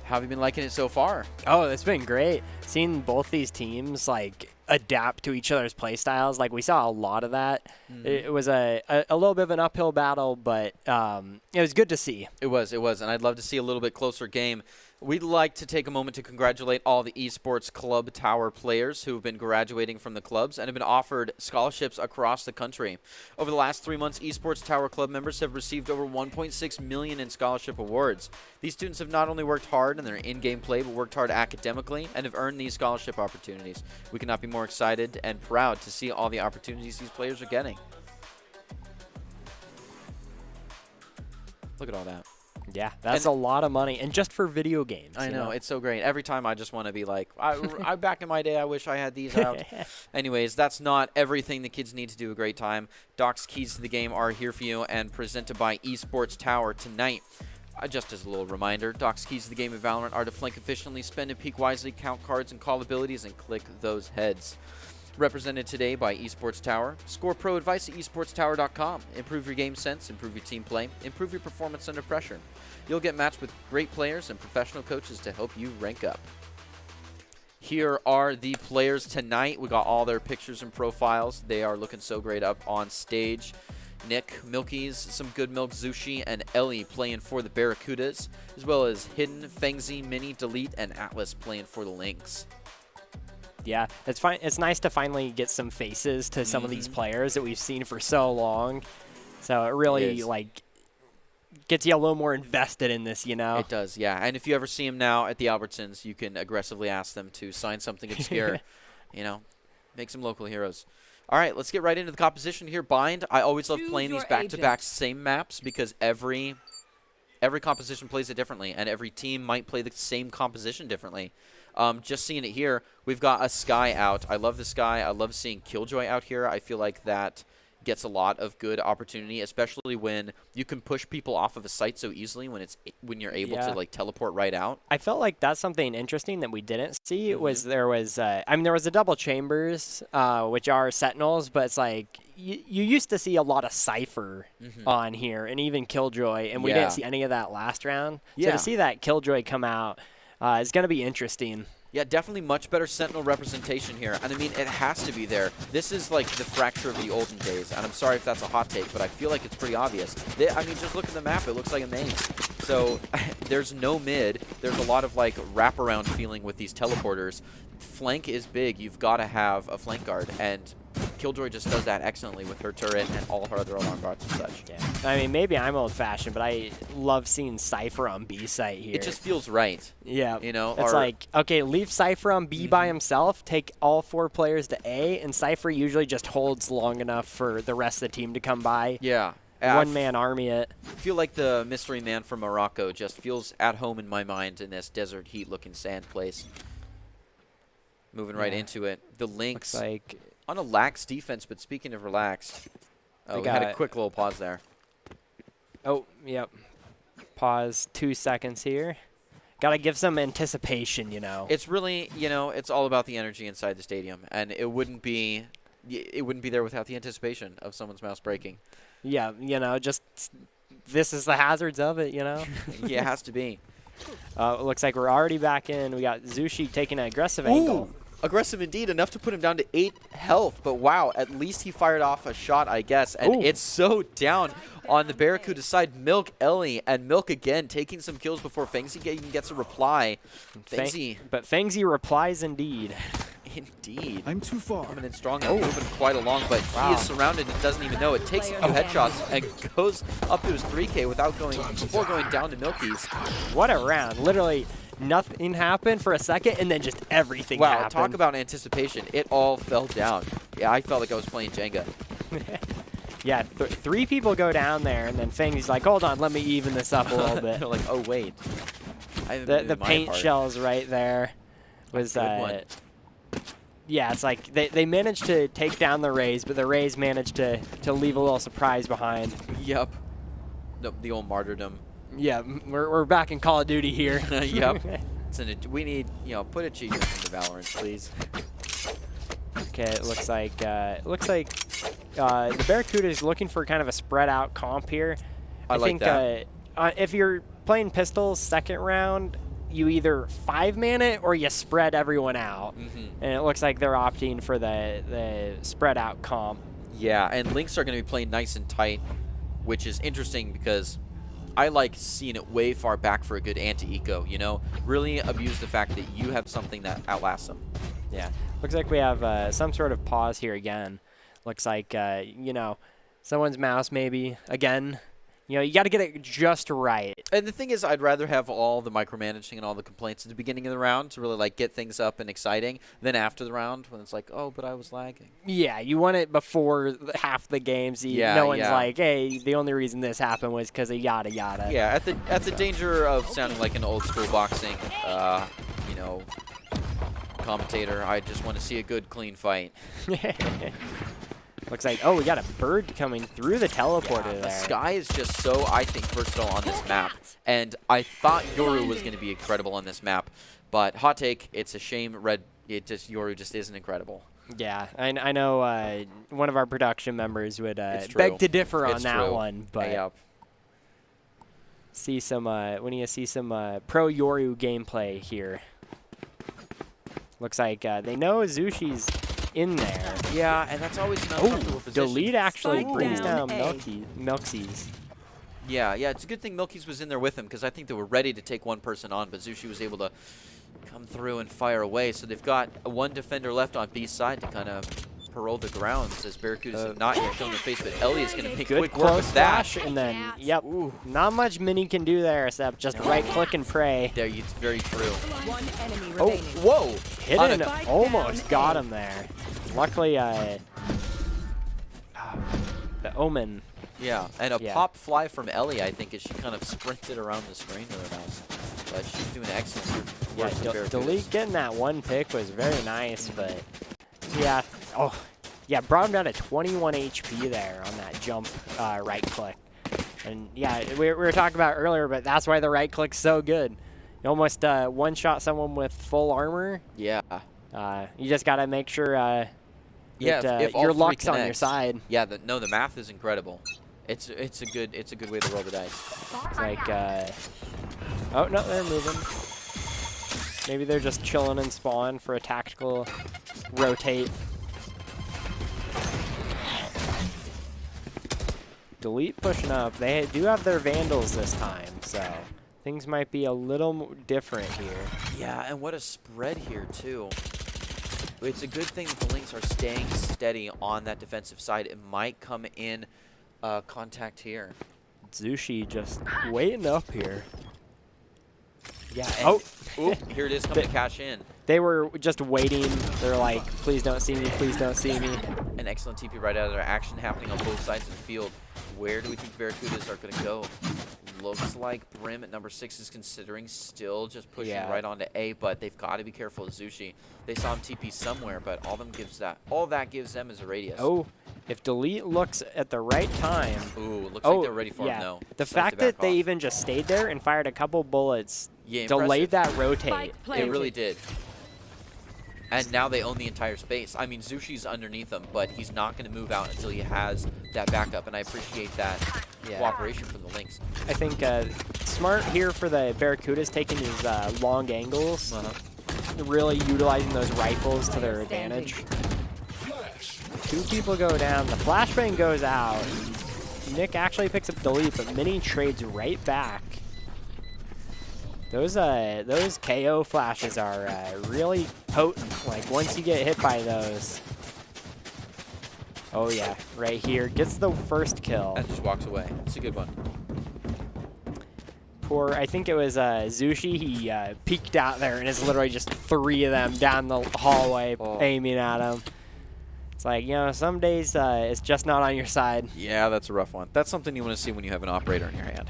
How have you been liking it so far? Oh, it's been great. Seeing both these teams like adapt to each other's play styles. Like we saw a lot of that. It was a little bit of an uphill battle, but it was good to see. It was, and I'd love to see a little bit closer game. We'd like to take a moment to congratulate all the Esports Club Tower players who have been graduating from the clubs and have been offered scholarships across the country. Over the last 3 months, Esports Tower Club members have received over $1.6 million in scholarship awards. These students have not only worked hard in their in-game play, but worked hard academically and have earned these scholarship opportunities. We cannot be more excited and proud to see all the opportunities these players are getting. Look at all that. Yeah, that's a lot of money, and just for video games. I know, it's so great. Every time I just want to be like, back in my day, I wish I had these out. Anyways, that's not everything the kids need to do a great time. Doc's keys to the game are here for you and presented by Esports Tower tonight. Just as a little reminder, Doc's keys to the game of Valorant are to flank efficiently, spend and peek wisely, count cards and call abilities, and click those heads. Represented today by Esports Tower. Score pro advice at esportstower.com. Improve your game sense, improve your team play, improve your performance under pressure. You'll get matched with great players and professional coaches to help you rank up. Here are the players tonight. We got all their pictures and profiles. They are looking so great up on stage. Nick, Milky's, some good milk, Zushi, and Ellie playing for the Barracudas, as well as Hidden, Fengzi, Mini, Delete, and Atlas playing for the Lynx. Yeah, it's fine. It's nice to finally get some faces to some of these players that we've seen for so long. So it really like gets you a little more invested in this, you know. It does, yeah. And if you ever see them now at the Albertsons, you can aggressively ask them to sign something obscure. You know, make some local heroes. All right, let's get right into the composition here. Bind. I always love playing these back-to-back same maps because every composition plays it differently, and every team might play the same composition differently. Just seeing it here, we've got a Sky out. I love the Sky. I love seeing Killjoy out here. I feel like that gets a lot of good opportunity, especially when you can push people off of a site so easily when you're able to like teleport right out. I felt like that's something interesting that we didn't see. Was there was I mean there was the double chambers, which are sentinels, but it's like you used to see a lot of Cypher on here and even Killjoy, and we didn't see any of that last round. So to see that Killjoy come out is going to be interesting. Yeah, definitely much better Sentinel representation here. And I mean, it has to be there. This is like the fracture of the olden days. And I'm sorry if that's a hot take, but I feel like it's pretty obvious. I mean, just look at the map. It looks like a maze. So there's no mid. There's a lot of like wraparound feeling with these teleporters. Flank is big. You've got to have a flank guard. And Killjoy just does that excellently with her turret and all her other alarm guards and such. Yeah. I mean, maybe I'm old-fashioned, but I love seeing Cypher on B site here. It just feels right. Yeah. You know, it's like, okay, leave Cypher on B by himself, take all 4 players to A, and Cypher usually just holds long enough for the rest of the team to come by. Yeah. One-man army it. I feel like the mystery man from Morocco just feels at home in my mind in this desert heat-looking sand place. Moving right into it. The Lynx. Looks like on a lax defense, but speaking of relaxed, we had a quick little pause there. Oh, yep. Pause 2 seconds here. Got to give some anticipation, you know. It's really, you know, it's all about the energy inside the stadium, and it wouldn't be there without the anticipation of someone's mouse breaking. Yeah, you know, just this is the hazards of it, you know. Yeah, it has to be. It looks like we're already back in. We got Zushi taking an aggressive angle. Aggressive indeed, enough to put him down to 8 health. But wow, at least he fired off a shot, I guess. And it's so down on the Barracuda side. Milk, Ellie, and Milk again taking some kills before Fengzi gets a reply. But Fengzi replies indeed. Indeed. I'm too far. Coming in strong and moving quite along, but he is surrounded and doesn't even know it. Takes a few headshots and goes up to his 3K before going down to Milky's. What a round. Literally nothing happened for a second, and then just everything happened. Wow, talk about anticipation. It all fell down. Yeah, I felt like I was playing Jenga. Yeah, 3 people go down there, and then Fengzi's like, hold on, let me even this up a little bit. They're like, oh, wait. The paint shells right there was yeah, it's like they managed to take down the Rays, but the Rays managed to leave a little surprise behind. Yep. The old martyrdom. Yeah, we're back in Call of Duty here. Yep. We need, put a cheat into Valorant, please. Okay, it looks like the Barracuda is looking for kind of a spread out comp here. I like think that. If you're playing pistols second round, you either 5-man it or you spread everyone out. And it looks like they're opting for the spread out comp. Yeah, and Lynx are going to be playing nice and tight, which is interesting because I like seeing it way far back for a good anti-eco, you know? Really abuse the fact that you have something that outlasts them. Yeah. Looks like we have some sort of pause here again. Looks like, you know, someone's mouse maybe again. You know, you got to get it just right. And the thing is, I'd rather have all the micromanaging and all the complaints at the beginning of the round to really, like, get things up and exciting than after the round when it's like, oh, but I was lagging. Yeah, you want it before half the games. No one's like, hey, the only reason this happened was because of yada yada. Yeah, at the danger of sounding like an old school boxing, you know, commentator, I just want to see a good, clean fight. Looks like, oh, we got a bird coming through the teleporter there. The sky is just so, I think, versatile on this map. And I thought Yoru was going to be incredible on this map. But hot take, it's a shame Yoru just isn't incredible. Yeah, I know one of our production members would beg to differ on that one. But yep. See some, when you see some pro Yoru gameplay here. Looks like they know Zushi's in there. Yeah, and that's always an uncomfortable position. Delete actually brings down Milky's. Yeah, it's a good thing Milky's was in there with him because I think they were ready to take one person on, but Zushi was able to come through and fire away. So they've got one defender left on B side to kind of parole the grounds as Barracudas have not yet shown their face, but Ellie is going to make quick work with that. And then, yep, not much Mini can do there except just right-click and pray. There, it's very true. One enemy Oh, remaining. whoa! Hidden, almost got him there. Luckily, the Omen. Yeah, and a pop fly from Ellie, I think, as she kind of sprinted around the screen there. But she's doing excellent work. Yeah, Delete getting that one pick was very nice, but yeah. Oh, yeah, brought him down to 21 HP there on that jump right click. And yeah, we were talking about earlier, but that's why the right click's so good. You almost one-shot someone with full armor. Yeah. You just got to make sure that if your all luck's three on your side. Yeah, the math is incredible. It's a good way to roll the dice. It's like oh no, they're moving. Maybe they're just chilling and spawn for a tactical rotate. Delete pushing up. They do have their Vandals this time, so things might be a little different here. Yeah, and what a spread here, too. It's a good thing that the Lynx are staying steady on that defensive side. It might come in contact here. Zushi just waiting up here. Yeah. Oh, here it is coming to cash in. They were just waiting. They're like, please don't see me, please don't see me. An excellent TP right out of there. Action happening on both sides of the field. Where do we think Barracudas are going to go? Looks like Brim at number 6 is considering still just pushing right onto A, but they've got to be careful of Zushi. They saw him TP somewhere, but all that gives them is a radius. Oh, if Delete looks at the right time. Ooh, looks like they're ready for him though. The fact that they even just stayed there and fired a couple bullets delayed that rotate. It really did. And now they own the entire space. I mean, Zushi's underneath him, but he's not going to move out until he has that backup, and I appreciate that cooperation from the Lynx. I think smart here for the Barracudas, taking these long angles, really utilizing those rifles to their advantage. 2 people go down. The flashbang goes out. Nick actually picks up Delete, but Mini trades right back. Those KO flashes are really potent. Like once you get hit by those. Oh yeah, right here gets the first kill. And just walks away. It's a good one. Poor, I think it was Zushi. He peeked out there and it's literally just 3 of them down the hallway aiming at him. It's like, you know, some days it's just not on your side. Yeah, that's a rough one. That's something you want to see when you have an operator in your hand.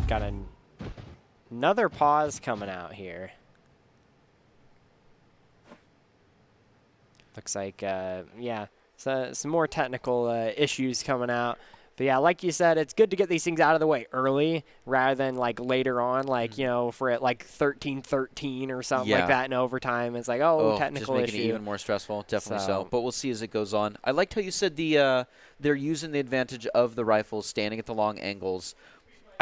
Got another pause coming out here. Looks like, yeah, so some more technical issues coming out. But yeah, like you said, it's good to get these things out of the way early rather than like later on, like, you know, for it like 13-13 or something like that in overtime. It's like, technical just making it even more stressful. Definitely so. But we'll see as it goes on. I liked how you said they're using the advantage of the rifles, standing at the long angles.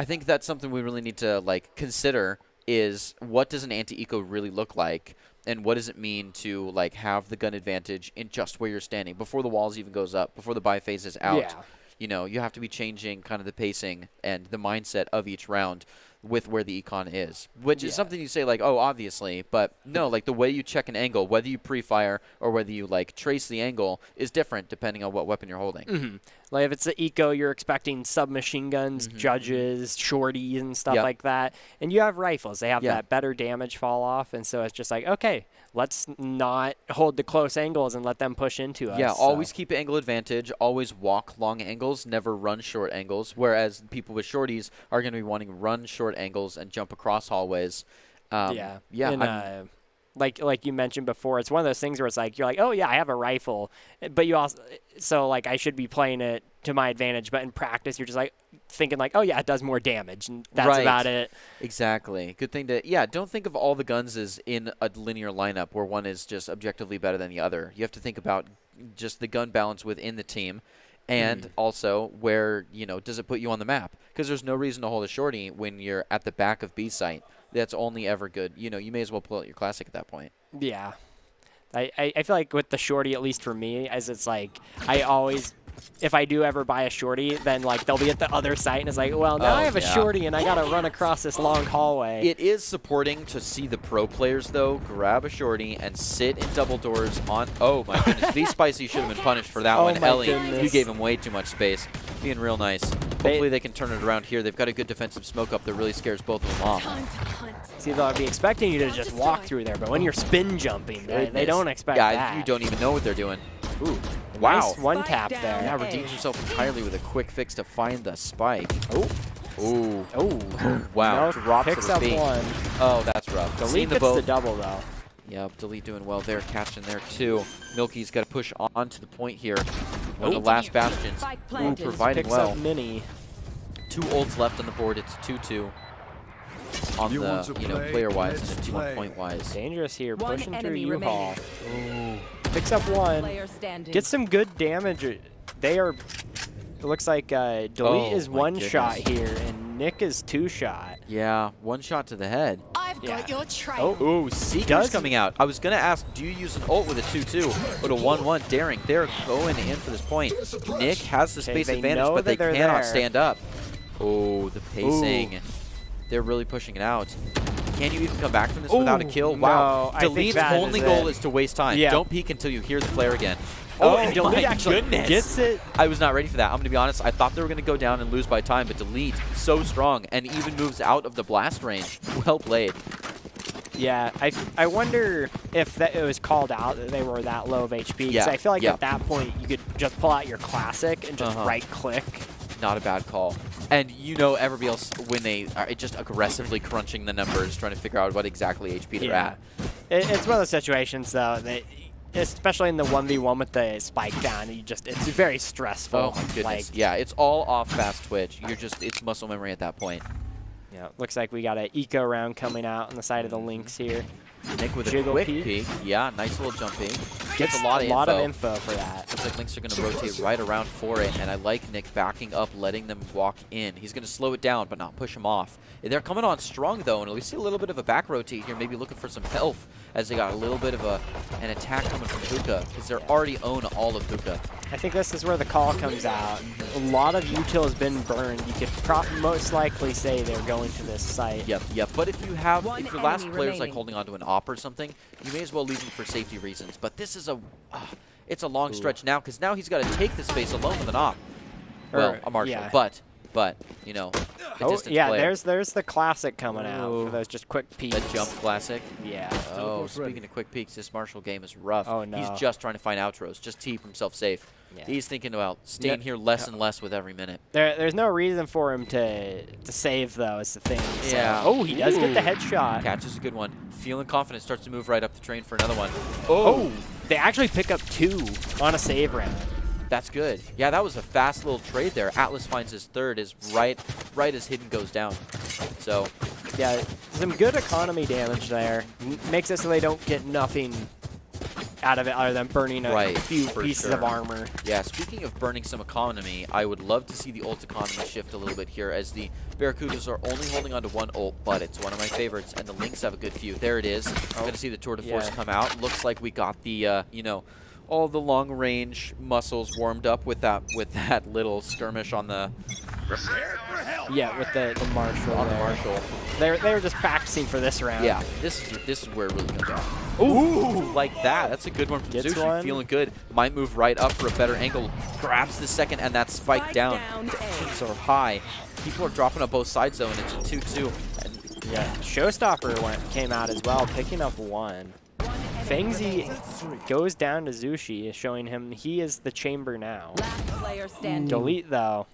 I think that's something we really need to like consider is what does an anti-eco really look like, and what does it mean to like have the gun advantage in just where you're standing before the walls even goes up, before the buy phase is out. Yeah. You know, you have to be changing kind of the pacing and the mindset of each round with where the econ is, which is something you say like, oh, obviously, but no, like the way you check an angle, whether you pre-fire or whether you like trace the angle is different depending on what weapon you're holding. Like if it's the eco, you're expecting submachine guns, judges, shorties, and stuff like that. And you have rifles; they have that better damage fall off, and so it's just like, okay, let's not hold the close angles and let them push into us. Yeah, always keep angle advantage. Always walk long angles, never run short angles. Whereas people with shorties are going to be wanting to run short angles and jump across hallways. Yeah. And, like you mentioned before, it's one of those things where it's like you're like, oh yeah, I have a rifle, but you also like I should be playing it to my advantage, but in practice you're just like thinking like, oh yeah, it does more damage, and that's about it. Exactly. Good thing to don't think of all the guns as in a linear lineup where one is just objectively better than the other. You have to think about just the gun balance within the team. And also where, does it put you on the map? Because there's no reason to hold a shorty when you're at the back of B site. That's only ever good. You may as well pull out your classic at that point. Yeah. I feel like with the shorty, at least for me, as it's like I always, if I do ever buy a shorty, then like they'll be at the other site, and it's like, well, now I have a shorty, and I got to run across this long hallway. It is supporting to see the pro players, though, grab a shorty and sit in double doors on. Oh, my goodness. These Spicy should have been punished for that one. Ellie, you gave him way too much space. Being real nice. Hopefully they can turn it around here. They've got a good defensive smoke up that really scares both of them off. See, they'll be expecting you to just walk through there, but when you're spin jumping, they don't expect that. You don't even know what they're doing. Ooh. Nice one tap there. Yeah, redeems himself entirely with a quick fix to find the spike. Ooh. Wow. No, drops picks to up the one. Oh, that's rough. Delete gets the double, though. Yep, Delete doing well there, catching there, too. Milky's got to push on to the point here. One of the last bastions. Ooh, providing picks well. Up Mini. 2 ults left on the board. It's 2-2. On the, player-wise and then 2-1 point-wise. Dangerous here, pushing through U-Haul. Picks up one. Gets some good damage. They are. It looks like Delete is one shot here, and Nick is 2 shot. Yeah, 1 shot to the head. I've got your trail. Oh, Seeker's coming out. I was going to ask, do you use an ult with a 2-2 or a 1-1? Daring. They're going in for this point. Nick has the space advantage, but they cannot stand up. Oh, the pacing. Ooh. They're really pushing it out. Can you even come back from this without a kill? Wow. No, Delete's only goal is to waste time. Yeah. Don't peek until you hear the flare again. Oh, and Delete actually gets it. I was not ready for that. I'm going to be honest. I thought they were going to go down and lose by time, but Delete, so strong, and even moves out of the blast range. Well played. Yeah, I wonder if it was called out that they were that low of HP. Because I feel like at that point, you could just pull out your classic and just right-click. Not a bad call. And everybody else, when they are just aggressively crunching the numbers, trying to figure out what exactly HP they're at. It's one of those situations, though, that especially in the 1v1 with the spike down, it's very stressful. Oh, my goodness. Yeah, it's all off fast twitch. It's muscle memory at that point. Yeah, looks like we got an eco round coming out on the side of the Lynx here. Nick with a quick peek. Yeah, nice little jump peek. Gets a lot of info for that. Looks like Lynx are going to rotate right around for it, and I like Nick backing up, letting them walk in. He's going to slow it down, but not push him off. They're coming on strong, though, and we see a little bit of a back rotate here, maybe looking for some health, as they got a little bit of an attack coming from Hookah, because they already own all of Hookah. I think this is where the call comes out. A lot of util has been burned. You could most likely say they're going to this site. Yep. But if your last player's like holding on to an op or something, you may as well leave him for safety reasons. But this is it's a long stretch now, because now he's got to take the space alone with an op. Well, a marshal, but a distance player. There's the classic coming out for those just quick peeks. The jump classic. Yeah. Oh, speaking of quick peeks, this marshal game is rough. Oh no. He's just trying to find outros, just to keep himself safe. Yeah. He's thinking about staying here less and less with every minute. There's no reason for him to save, though, is the thing. So. Yeah. Oh, he does get the headshot. Catches a good one. Feeling confident, starts to move right up the train for another one. Oh, they actually pick up 2 on a save round. That's good. Yeah, that was a fast little trade there. Atlas finds his third is right as Hidden goes down. So, yeah, some good economy damage there. Makes it so they don't get nothing out of it other than burning a few for pieces of sure. armor. Yeah, speaking of burning some economy, I would love to see the ult economy shift a little bit here as the Barracudas are only holding on to one ult, but it's one of my favorites, and the Lynx have a good few. There it is. I'm going to see the Tour de Force come out. Looks like we got the, you know, all the long-range muscles warmed up with that little skirmish on the... Yeah, with the Marshal. On the Marshal. They were just practicing for this round. Yeah, this is where it really comes down. Ooh, like that. That's a good one from Gets Zushi. one. Feeling good. Might move right up for a better angle. Grabs the second, and that spike down. Tensions are high. People are dropping up both sides, though, and it's a 2-2. And Yeah, Showstopper came out as well, picking up one. Fengzi goes down to Zushi, showing him he is the chamber now. Last player standing. Delete, though.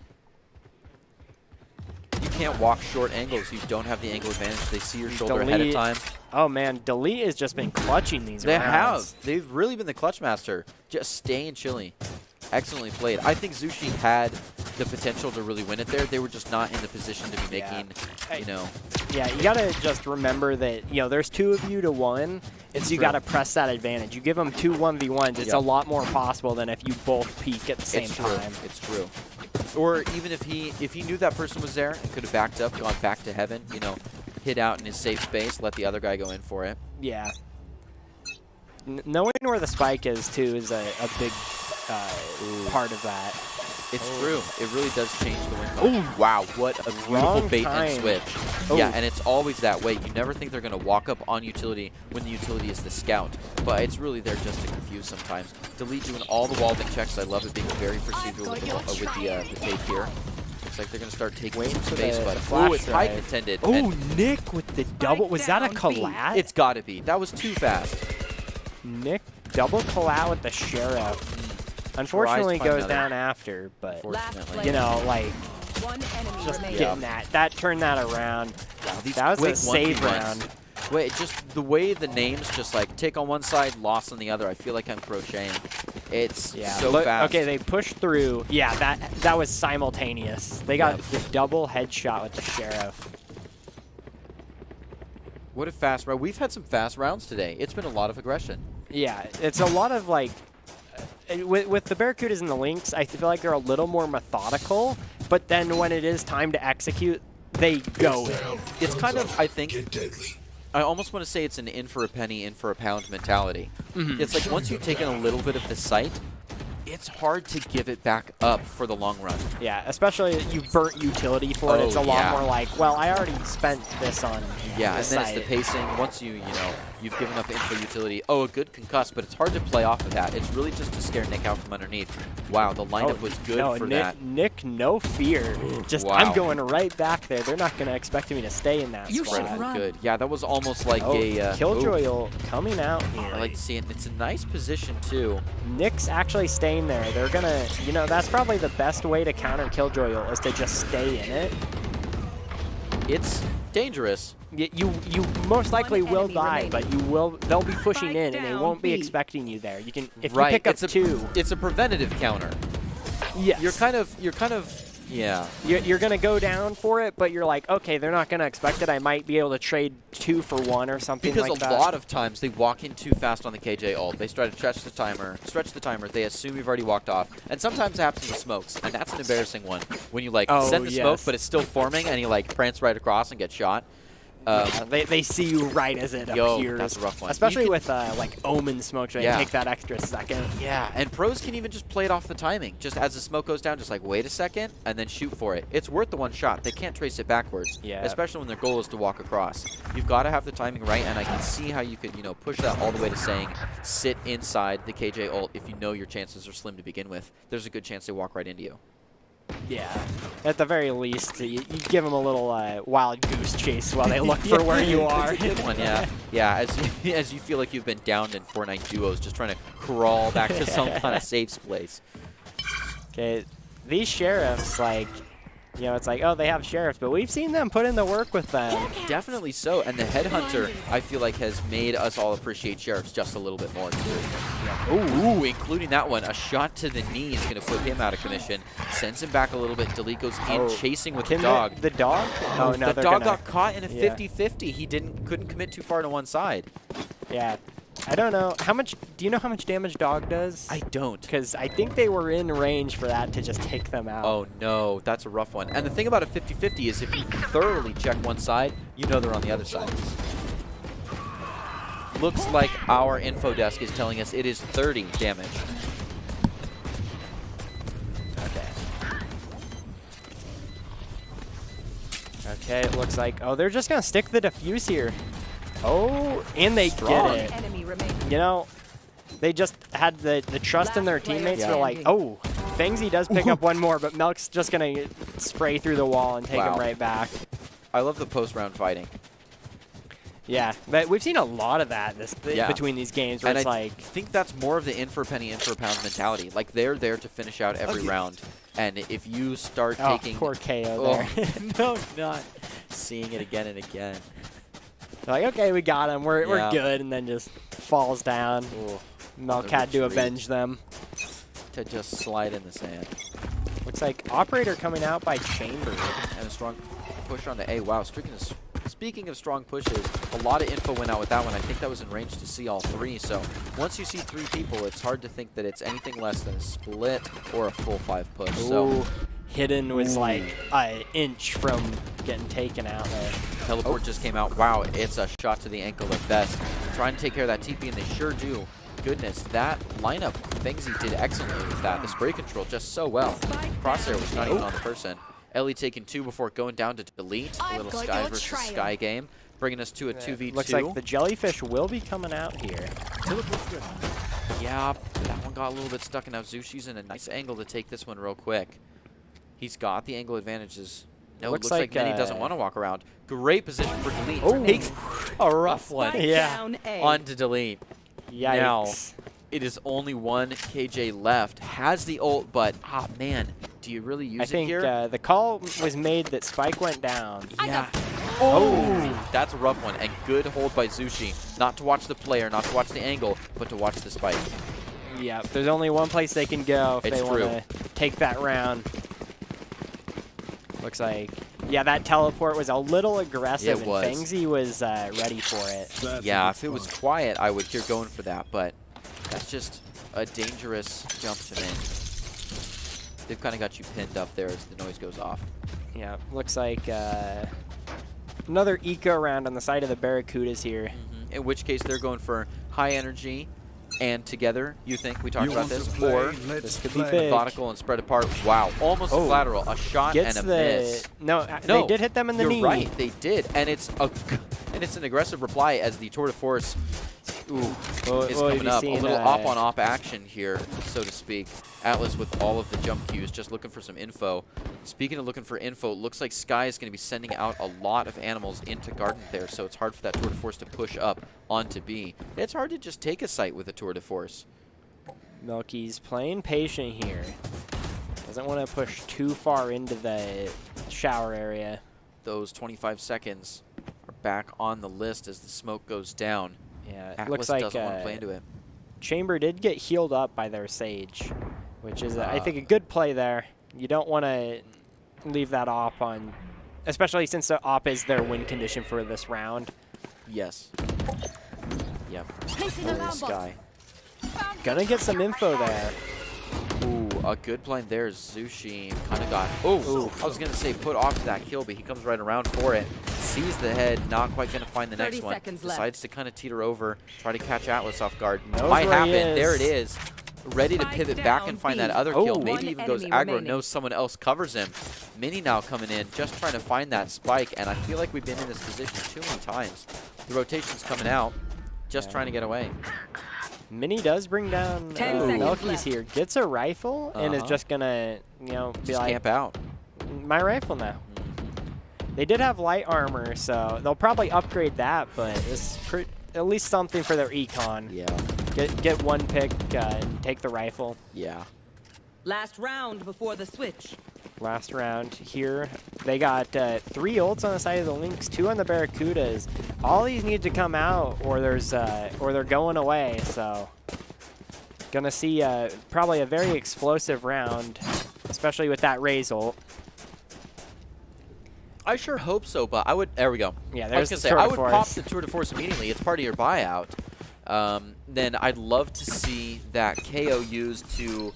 you can't walk short angles. You don't have the angle advantage. They see your shoulder ahead of time. Oh, man, Delete has just been clutching these They rounds. have. They've really been the clutch master. Just staying chilly. Excellently played. I think Zushi had the potential to really win it there. They were just not in the position to be making, you know. Yeah, you got to just remember that, you know, there's 2 of you to 1. It's you true. got to press that advantage. You give them 2 1v1s, it's a lot more possible than if you both peak at the same time. It's true. Or even if he knew that person was there and could have backed up, gone back to heaven, you know, hid out in his safe space, let the other guy go in for it. Yeah. Knowing where the spike is, too, is a big part of that. It's true. It really does change the win. Oh, wow. What a beautiful Wrong bait time. and switch. Oh. Yeah, and it's always that way. You never think they're going to walk up on utility when the utility is the scout. But it's really there just to confuse sometimes. Delete doing all the wall-in checks. I love it being very procedural with the take here. Looks like they're going to start taking Waiting some for space, the but flash it's high drive. contended. Oh, and Nick with the double. Was that a collat? it's got to be. That was too fast. Nick double collat with the Sheriff. Unfortunately, Tries to find goes another. down after, but, Unfortunately. you know, like, One enemy just remaining. getting that turned that around. Wow, these That was quick a save 1v1s. round. Wait, just the way the names just like take on one side, lost on the other. I feel like I'm crocheting. It's so Look, fast. okay, they pushed through. Yeah, that was simultaneous. They got the double headshot with the Sheriff. What a fast round. We've had some fast rounds today. It's been a lot of aggression. Yeah, it's a lot of like, with the Barracudas and the Lynx, I feel like they're a little more methodical, but then when it is time to execute, they go in. It's kind of, I think, I almost want to say it's an in for a penny, in for a pound mentality. It's like once you've taken a little bit of the sight, it's hard to give it back up for the long run. Yeah, especially you burnt utility for it. It's a lot more like, well, I already spent this on Yeah, and this then site. it's the pacing. Once you've given up info utility. Oh, a good concuss, but it's hard to play off of that. It's really just to scare Nick out from underneath. Wow, the lineup was good for that. Nick, no fear. Just, Wow. I'm going right back there. They're not going to expect me to stay in that spot. Right, good. Yeah, that was almost like a... Killjoy coming out here. I like to see it. It's a nice position, too. Nick's actually staying there. They're going to, you know, that's probably the best way to counter Killjoy is to just stay in it. It's dangerous. You most likely will enemy die, remaining. but they'll be pushing Spike in and they down won't be B. expecting you there. You can if Right, you pick up it's a 2. It's a preventative counter. Yes. You're kind of yeah. You're going to go down for it, but you're like, okay, they're not going to expect it. I might be able to trade 2 for 1 or something Because like that. a lot of times they walk in too fast on the KJ ult. They try to stretch the timer. They assume you've already walked off. And sometimes it happens with smokes, and that's an embarrassing one. When you like Oh, send the smoke, yes. but it's still forming, and you like prance right across and get shot. They see you right as it Yo, appears. that's a rough one. Especially You with like Omen smokes, where Yeah. they take that extra second. Yeah, and pros can even just play it off the timing. Just as the smoke goes down, just like wait a second and then shoot for it. It's worth the one shot. They can't trace it backwards. Yeah. Especially when their goal is to walk across. You've got to have the timing right, and I can see how you could, push that all the way to saying sit inside the KJ ult if you know your chances are slim to begin with. There's a good chance they walk right into you. Yeah. At the very least, you give them a little wild goose chase while they look for where you are. It's a good one, yeah. Yeah, as you feel like you've been downed in Fortnite duos, just trying to crawl back to some kind of safe place. Okay, these sheriffs, like, it's like, oh, they have sheriffs, but we've seen them put in the work with them. Definitely so, and the Headhunter, I feel like, has made us all appreciate Sheriffs just a little bit more, too. Yeah. Ooh, including that one. A shot to the knee is going to put him out of commission. Sends him back a little bit. Delete goes in, chasing with the dog. The dog? Oh, no, the dog got caught in a 50-50. He couldn't commit too far to one side. Yeah. I don't know how much. Do you know how much damage dog does? I don't. Because I think they were in range for that to just take them out. Oh, no. That's a rough one. And the thing about a 50-50 is if you thoroughly check one side, you know they're on the other side. Looks like our info desk is telling us it is 30 damage. Okay. Okay, it looks like. Oh, they're just gonna stick the defuse here. Oh, and they Strong. get it. Enemy remaining. You know, they just had the trust in their Last player teammates. They're like, standing. oh, Fangsy does pick up one more, but Melk's just gonna spray through the wall and take him Wow. right back. I love the post-round fighting. Yeah, but we've seen a lot of that Yeah. between these games where And it's I like, think that's more of the in for a penny, in for a pound mentality. Like, they're there to finish out every round. And if you start oh, taking... poor KO Oh, there. no, not seeing it again and again. They're like, okay, we got him. We're Yeah. good, and then just falls down. Oh, Melk the had to retreat. avenge them. to just slide in the sand. Looks like Operator coming out by Chamber. And a strong push on the A. Wow, speaking of strong pushes, a lot of info went out with that one. I think that was in range to see all three. So once you see three people, it's hard to think that it's anything less than a split or a full 5 push. So Ooh, Hidden was like an inch from getting taken out there. teleport just came out. Wow, it's a shot to the ankle at best. Trying to take care of that TP, and they sure do. Goodness, that lineup, Fangsy did excellently with that. The spray control just so well. Crosshair was not even on the person. Ellie taking 2 before going down to delete. A little Sky versus Sky game, bringing us to a 2v2. Looks like the Jellyfish will be coming out here. Yeah, that one got a little bit stuck, and now Zushi's in a nice angle to take this one real quick. He's got the angle advantages. No, Looks looks like like, Minnie doesn't want to walk around. Great position for delete. Oh. Takes a rough one Spike Yeah. down A. on to delete. Yikes. Now, it is only one KJ left. Has the ult, but, ah, man, do you really use I it think here? the call was made that Spike went down. Yeah. Oh, that's a rough one. And good hold by Zushi. Not to watch the player, not to watch the angle, but to watch the spike. Yeah, there's only one place they can go if It's they want to take that round. Looks like, yeah, that teleport was a little aggressive, It was. and Fangsy was ready for it. That's a Yeah, good if it was spot. quiet, I would hear going for that, but that's just a dangerous jump to make. They've kind of got you pinned up there as the noise goes off. Yeah, looks like another eco round on the side of the Barracudas here. In which case, they're going for high energy and together, you think? We talked You about want this. to play? Or Let's this could be play. big. methodical and spread apart. Wow, almost a Oh. lateral. A shot Gets and a the miss. no, No, they did hit them in the You're knee. right, they did. And it's an aggressive reply as the tour de force is coming up. A little op-on-op action here, so to speak. Atlas with all of the jump cues, just looking for some info. Speaking of looking for info, it looks like Sky is going to be sending out a lot of animals into Garden there, so it's hard for that tour de force to push up onto B. It's hard to just take a site with a tour de force. Milky's playing patient here. Doesn't want to push too far into the shower area. Those 25 seconds are back on the list as the smoke goes down. Yeah, it Atlas looks like doesn't want to play into it. Chamber did get healed up by their Sage, which is, I think, a good play there. You don't want to leave that op on, especially since the op is their win condition for this round. Yes. Yep. Placing Holy alarm bot. Sky. Gonna get some info there. Ooh, a good blind there. Zushi kind of got. Oh, I was going to say put off to that kill, but he comes right around for it. Sees the head, not quite going to find the 30 next one. seconds left. Decides to kind of teeter over, try to catch Atlas off guard. Knows Might where he happen. There is. it is. Ready to Spike pivot back and down find B. that other Oh. kill. One Maybe even goes enemy aggro, remaining. knows someone else covers him. Mini now coming in, just trying to find that spike, and I feel like we've been in this position too many times. The rotation's coming out, just trying to get away. Mini does bring down 10 seconds Melky's left. here. Gets a rifle and is Uh-huh. just gonna, be Just like, camp out. my rifle now. They did have light armor, so they'll probably upgrade that, but it's at least something for their econ. Yeah, Get one pick and take the rifle. yeah. Last round before the switch. Last round here. They got 3 ults on the side of the Lynx, 2 on the Barracudas. All these need to come out or they're going away, so gonna see probably a very explosive round, especially with that Raze ult. I sure hope so, but I would. There we go. Yeah, I was there's gonna the say tour I de would force. pop the tour de force immediately. It's part of your buyout. then I'd love to see that KO used to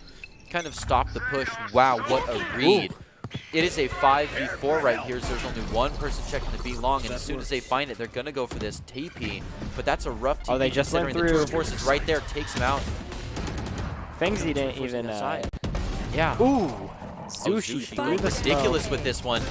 kind of stop the push. Wow, what a read. It is a 5v4 right here, so there's only one person checking the B long, and as soon as they find it, they're going to go for this TP. But that's a rough TP. Oh, they just went considering through. The Tour Force is right there, takes him out. Fengsy didn't even. Yeah. Ooh. Sushi through the ridiculous smoke. with this one.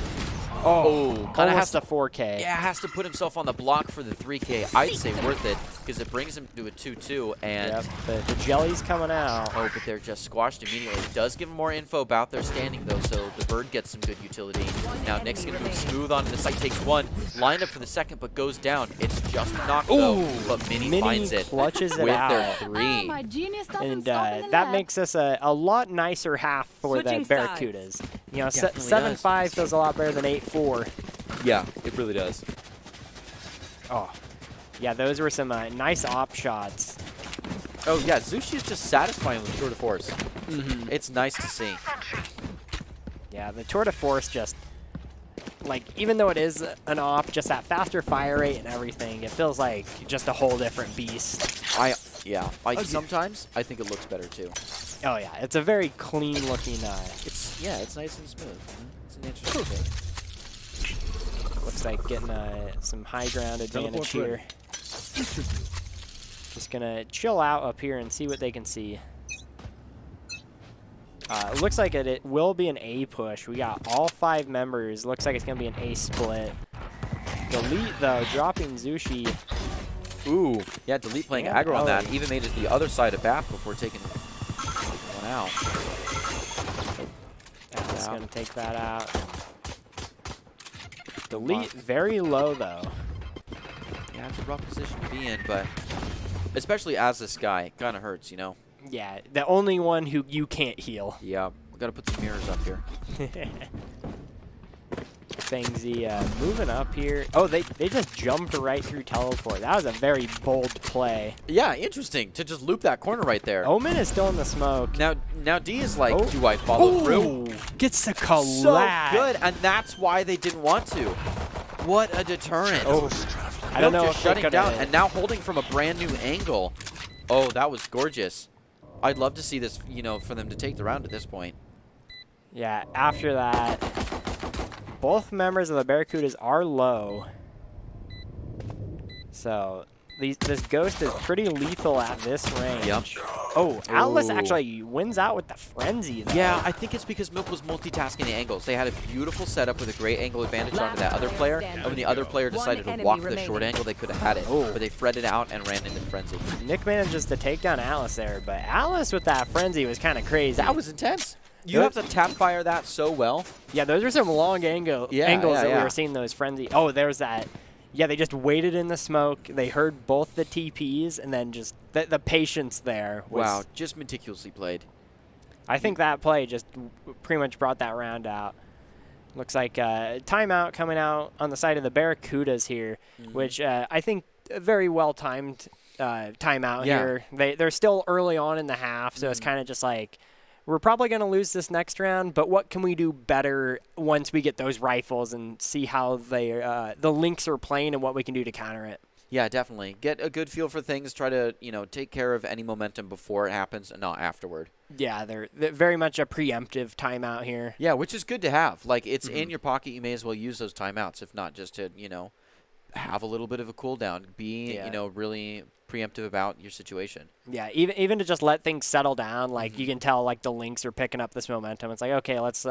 Oh, kind of almost has a 4K. Yeah, has to put himself on the block for the 3K. I'd say worth it because it brings him to a 2-2. And Yep, but the jelly's coming out. oh, but they're just squashed immediately. It does give him more info about their standing though, so the bird gets some good utility. Now Nick's gonna move smooth onto the site, takes one, lined up for the second, but goes down. It's just a knock though, but Mini finds it clutches it with out. their 3. My genius doesn't And stop in the that lab. makes us a lot nicer half for Switching the Barracudas. You know, Definitely 7-5 feels a lot better than 8-4. Yeah, it really does. Oh, yeah, those were some nice op shots. Oh yeah, Zushi is just satisfying with Tour de Force. It's nice to see. Yeah, the Tour de Force just, like, even though it is an op, just that faster fire rate and everything, it feels like just a whole different beast. Sometimes I think it looks better too. Oh yeah, it's a very clean looking. It's nice and smooth. It's an interesting thing. Looks like getting some high ground advantage here. Just gonna chill out up here and see what they can see. It looks like it will be an A push. We got all 5 members. Looks like it's gonna be an A split. Delete though, dropping Zushi. Ooh, yeah, Delete playing Yeah, aggro on that. oh. Even made it to the other side of Bath before taking one out. That's gonna take that out. Delete very low though. Yeah, it's a rough position to be in, but especially as this guy, it kind of hurts, you know? Yeah, the only one who you can't heal. Yeah, we got to put some mirrors up here. Fengsy moving up here. Oh, they just jumped right through teleport. That was a very bold play. Yeah, interesting to just loop that corner right there. Omen is still in the smoke. Now D is like, Oh. do I follow through? Gets the collapse. So good, and that's why they didn't want to. What a deterrent. Oh, I don't know just if they shutting coulda- down and now holding from a brand new angle. Oh, that was gorgeous. I'd love to see this, you know, for them to take the round at this point. Yeah, after that, both members of the Barracudas are low. So this Ghost is pretty lethal at this range. Yep. Oh, Atlas Ooh. actually wins out with the Frenzy, though. Yeah, I think it's because Milk was multitasking the angles. They had a beautiful setup with a great angle advantage onto that other player. And when the other player decided to walk the short angle, they could have had it. Oh. But they fretted out and ran into the Frenzy. Nick manages to take down Atlas there, but Atlas with that Frenzy was kind of crazy. That was intense. You have to tap fire that so well. Yeah, those are some long angles Yeah, that yeah. we were seeing those Frenzy. Oh, there's that. Yeah, they just waited in the smoke. They heard both the TPs, and then just the patience there was. Wow, just meticulously played. I think that play just pretty much brought that round out. Looks like timeout coming out on the side of the Barracudas here, which I think a very well timed timeout here. They're still early on in the half, so it's kind of just like, we're probably going to lose this next round, but what can we do better once we get those rifles and see how the Lynx are playing and what we can do to counter it? Yeah, definitely. Get a good feel for things. Try to, you know, take care of any momentum before it happens and not afterward. Yeah, they're very much a preemptive timeout here. Yeah, which is good to have. Like, it's in your pocket. You may as well use those timeouts, if not just to, you know, have a little bit of a cooldown. Be, you know, really preemptive about your situation. Yeah, even to just let things settle down. Like, you can tell, like, the Lynx are picking up this momentum. It's like, okay, let's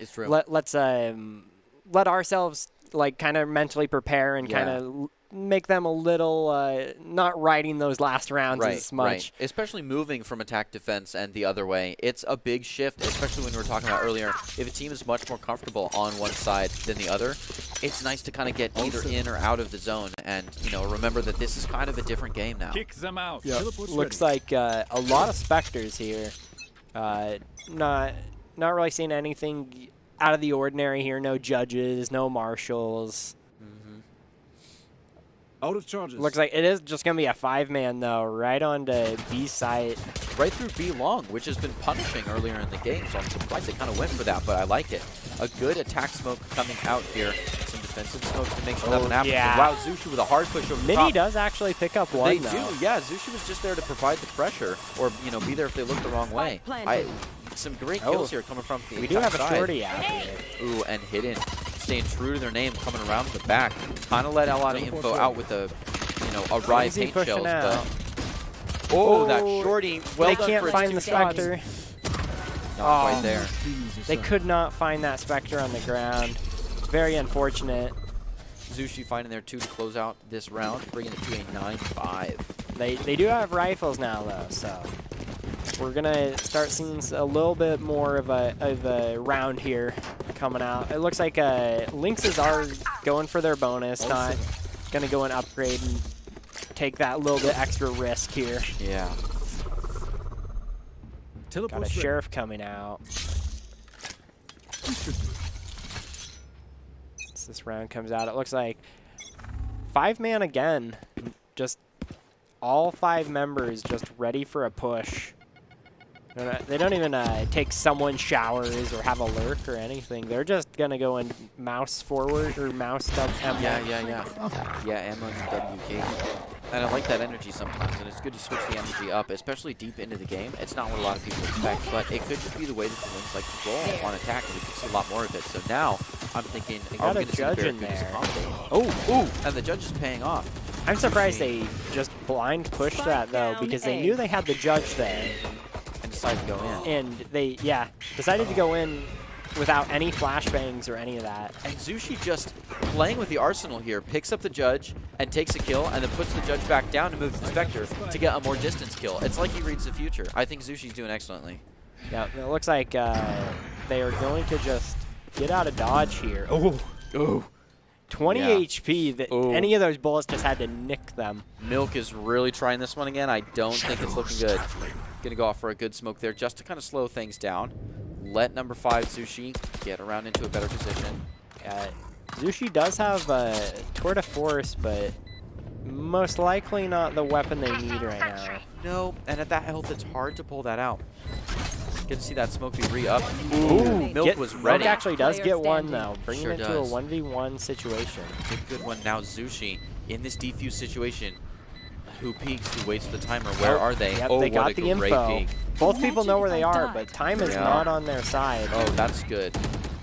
It's true. let's let ourselves, like, kind of mentally prepare and kind of make them a little not riding those last rounds as much. Right. Especially moving from attack defense and the other way. It's a big shift, especially when we were talking about earlier. If a team is much more comfortable on one side than the other, it's nice to kind of get either in or out of the zone and, you know, remember that this is kind of a different game now. Kick them out. Yeah. Teleport's Looks ready. like a lot of Spectres here. Not really seeing anything out of the ordinary here. No judges, no marshals. Out of charges. Looks like it is just going to be a 5-man, though, right onto B site. Right through B long, which has been punishing earlier in the game, so I'm surprised they kind of went for that, but I like it. A good attack smoke coming out here. Some defensive smoke to make sure that one happens. yeah. Wow, Zushi with a hard push over the Mini top. does actually pick up one, They though. do, yeah. Zushi was just there to provide the pressure, or be there if they look the wrong way. Some great kills here coming from the We do have a side. shorty out here. Ooh, and Hidden staying true to their name, coming around the back. Kind of let a lot of info out with the, a Rye paint shells, but that shorty. Well They done can't for find the its 2 shots. Spectre. Not quite there. They could not find that Spectre on the ground. Very unfortunate. Zushi finding their 2 to close out this round, bringing it to a 9-5. They do have rifles now, though, so we're gonna start seeing a little bit more of a round here coming out. It looks like Lynxes are going for their bonus, not gonna go and upgrade and take that little bit extra risk here. Yeah. Got a sheriff coming out. As this round comes out, it looks like 5-man again. Just all 5 members just ready for a push. They don't even take someone's showers or have a lurk or anything. They're just going to go and mouse forward or mouse W. Yeah, M on WK. And I like that energy sometimes, and it's good to switch the energy up, especially deep into the game. It's not what a lot of people expect, but it could just be the way that the Lynx like to roll on attack, and we could see a lot more of it. So now I'm thinking, got a judge in there. And the judge is paying off. I'm surprised they just blind pushed that, though, because they knew they had the judge there. And decided to go in. And they, decided to go in without any flashbangs or any of that. And Zushi just playing with the arsenal here, picks up the judge and takes a kill, and then puts the judge back down to move the Spectre to get a more distance kill. It's like he reads the future. I think Zushi's doing excellently. Yeah, it looks like they are going to just get out of dodge here. Oh. 20 HP. Any of those bullets just had to nick them. Milk is really trying this one again. I don't think it's looking good. Going to go off for a good smoke there just to kind of slow things down. Let number 5, Zushi, get around into a better position. Zushi does have Tour de Force, but most likely not the weapon they need right now. No, and at that health, it's hard to pull that out. Good to see that smoke be re-up. Milk was ready. Milk actually does get one, though, bringing Sure it to does. a 1v1 situation. It's a good one. Now Zushi, in this defuse situation, who peeks, who waits for the timer? Where are they? Yep, Oh, they got what a the great info. peek. Both people know where they are, but time is Yeah. not on their side. Oh, that's good.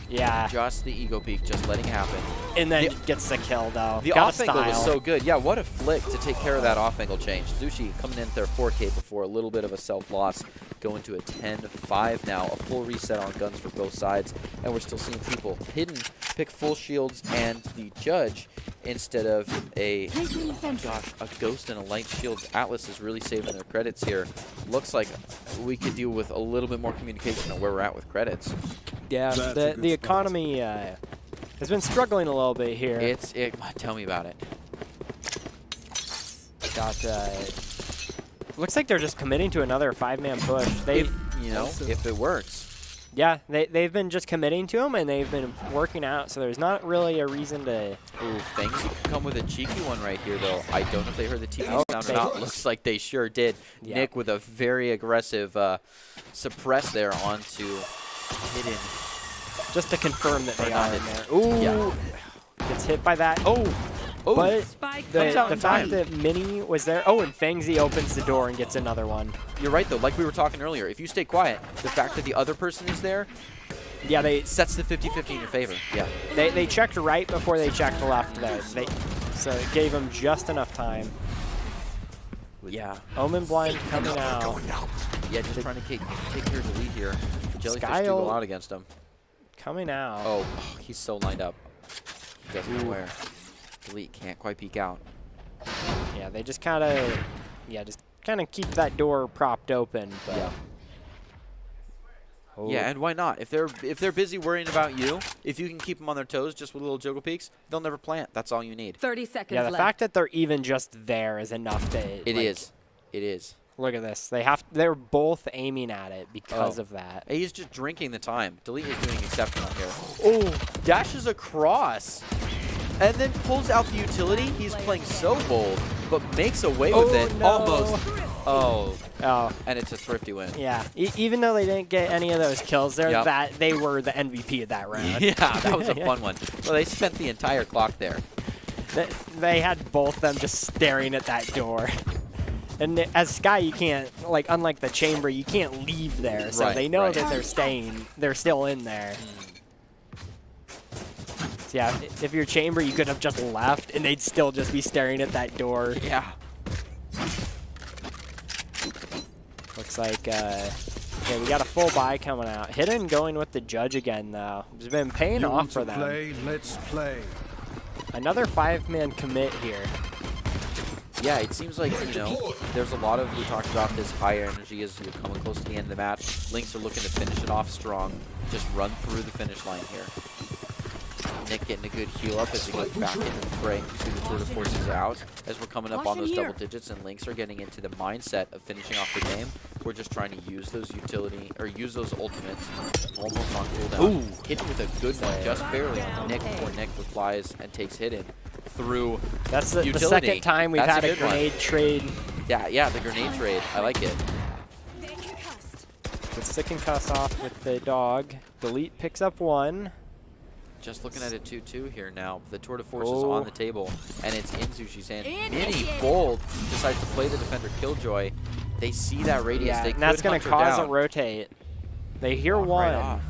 Yeah. Just the ego peek, just letting it happen. And then gets the kill, though. The off angle was so good. Yeah, what a flick to take care of that off angle change. Zushi coming in at their 4K before a little bit of a self-loss. Going to a 10-5 now. A full reset on guns for both sides. And we're still seeing people hidden pick full shields and the judge instead of a ghost and a light shields. Atlas is really saving their credits here. Looks like we could deal with a little bit more communication on where we're at with credits. Yeah, the economy has been struggling a little bit here. Tell me about it. Looks like they're just committing to another 5-man push. If it works. Yeah, they've been just committing to them, and they've been working out, so there's not really a reason to... Ooh, Fangs could come with a cheeky one right here, though. I don't know if they heard the TV sound or not. Looks like they sure did. Yeah. Nick with a very aggressive suppress there onto Hidden. Just to confirm that they are in there. Ooh. Yeah. Gets hit by that. But the fact that Mini was there. Oh, and Fangsy opens the door and gets another one. You're right, though. Like we were talking earlier, if you stay quiet, the fact that the other person is there sets the 50-50 in your favor. Yeah. They checked right before they checked left there. So it gave them just enough time. Yeah. Omen Blind coming out. Yeah, just trying to take care of the lead here. Jellyfish do Skyle a lot against him. Coming out. Oh, he's so lined up. He doesn't know where. Delete can't quite peek out. Yeah, they just kind of, keep that door propped open. But yeah. Yeah, and why not? If they're busy worrying about you, if you can keep them on their toes just with little jiggle peeks, they'll never plant. That's all you need. 30 seconds yeah, the left. fact that they're even just there is enough to. It is. Look at this. They're both aiming at it because of that. He's just drinking the time. Delete is doing exceptional here. Oh, dashes across. And then pulls out the utility. He's playing so bold, but makes away with it. No. Almost. Oh, Oh, and it's a thrifty win. yeah. Even though they didn't get any of those kills there, Yep. that they were the MVP of that round. Yeah, that was a fun one. Well, they spent the entire clock there. They had both of them just staring at that door. And as Sky, you can't, like, unlike the chamber, you can't leave there. So Right, they know right. that they're still in there. So yeah, if you're chamber, you could have just left, and they'd still just be staring at that door. Yeah. Looks like, okay, we got a full buy coming out. Hidden going with the judge again, though. It's been paying You off want for to them. play? Let's play. Another 5-man commit here. Yeah, it seems like, you know, there's a lot of, we talked about this high energy as you're coming close to the end of the match. Lynx are looking to finish it off strong. Just run through the finish line here. Nick getting a good heal up as he goes back into the fray. You see the tour de force is out as we're coming up on those double digits, and Lynx are getting into the mindset of finishing off the game. We're just trying to use those utility, or use those ultimates almost on cooldown. Ooh. Hidden with a good one, just barely on Nick before Nick replies and takes Hidden through That's the utility. second time we've That's had a good one. grenade trade. Yeah, the grenade trade. I like it. Gets the concuss off with the dog. Delete picks up one. Just looking at a 2-2 here now. The tour de force is Oh. on the table, and it's in Zushi's hand. Mini Bold decides to play the defender Killjoy. They see that radius. Yeah, They and that's going going to to cause a rotate. They hear Walk one. right off.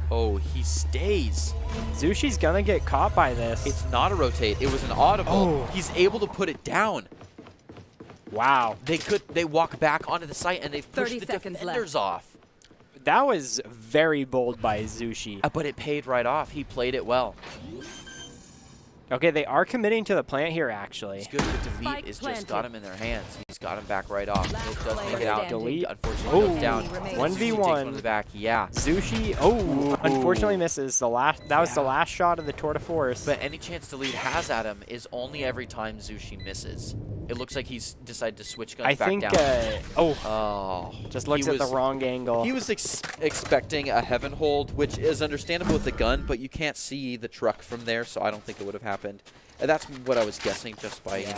Oh, he stays. Zushi's going to get caught by this. It's not a rotate. It was an audible. Oh. He's able to put it down. Wow. They walk back onto the site, and they've pushed 30 the seconds defenders left. off. That was very bold by Zushi. But it paid right off. He played it well. Okay, they are committing to the plant here, actually. It's good that Delete Spike has just planted. got him in their hands. He's got him back right off. Last It does player take it out. standing. Delete. Unfortunately, goes down. Remains. 1v1. Takes one to the back. Yeah. Zushi, unfortunately misses. That was the last shot of the tour de force. But any chance Delete has at him is only every time Zushi misses. It looks like he's decided to switch guns I back think, down. oh, just looks at the wrong angle. He was expecting a heaven hold, which is understandable with the gun, but you can't see the truck from there, so I don't think it would have happened. And that's what I was guessing just by, you know.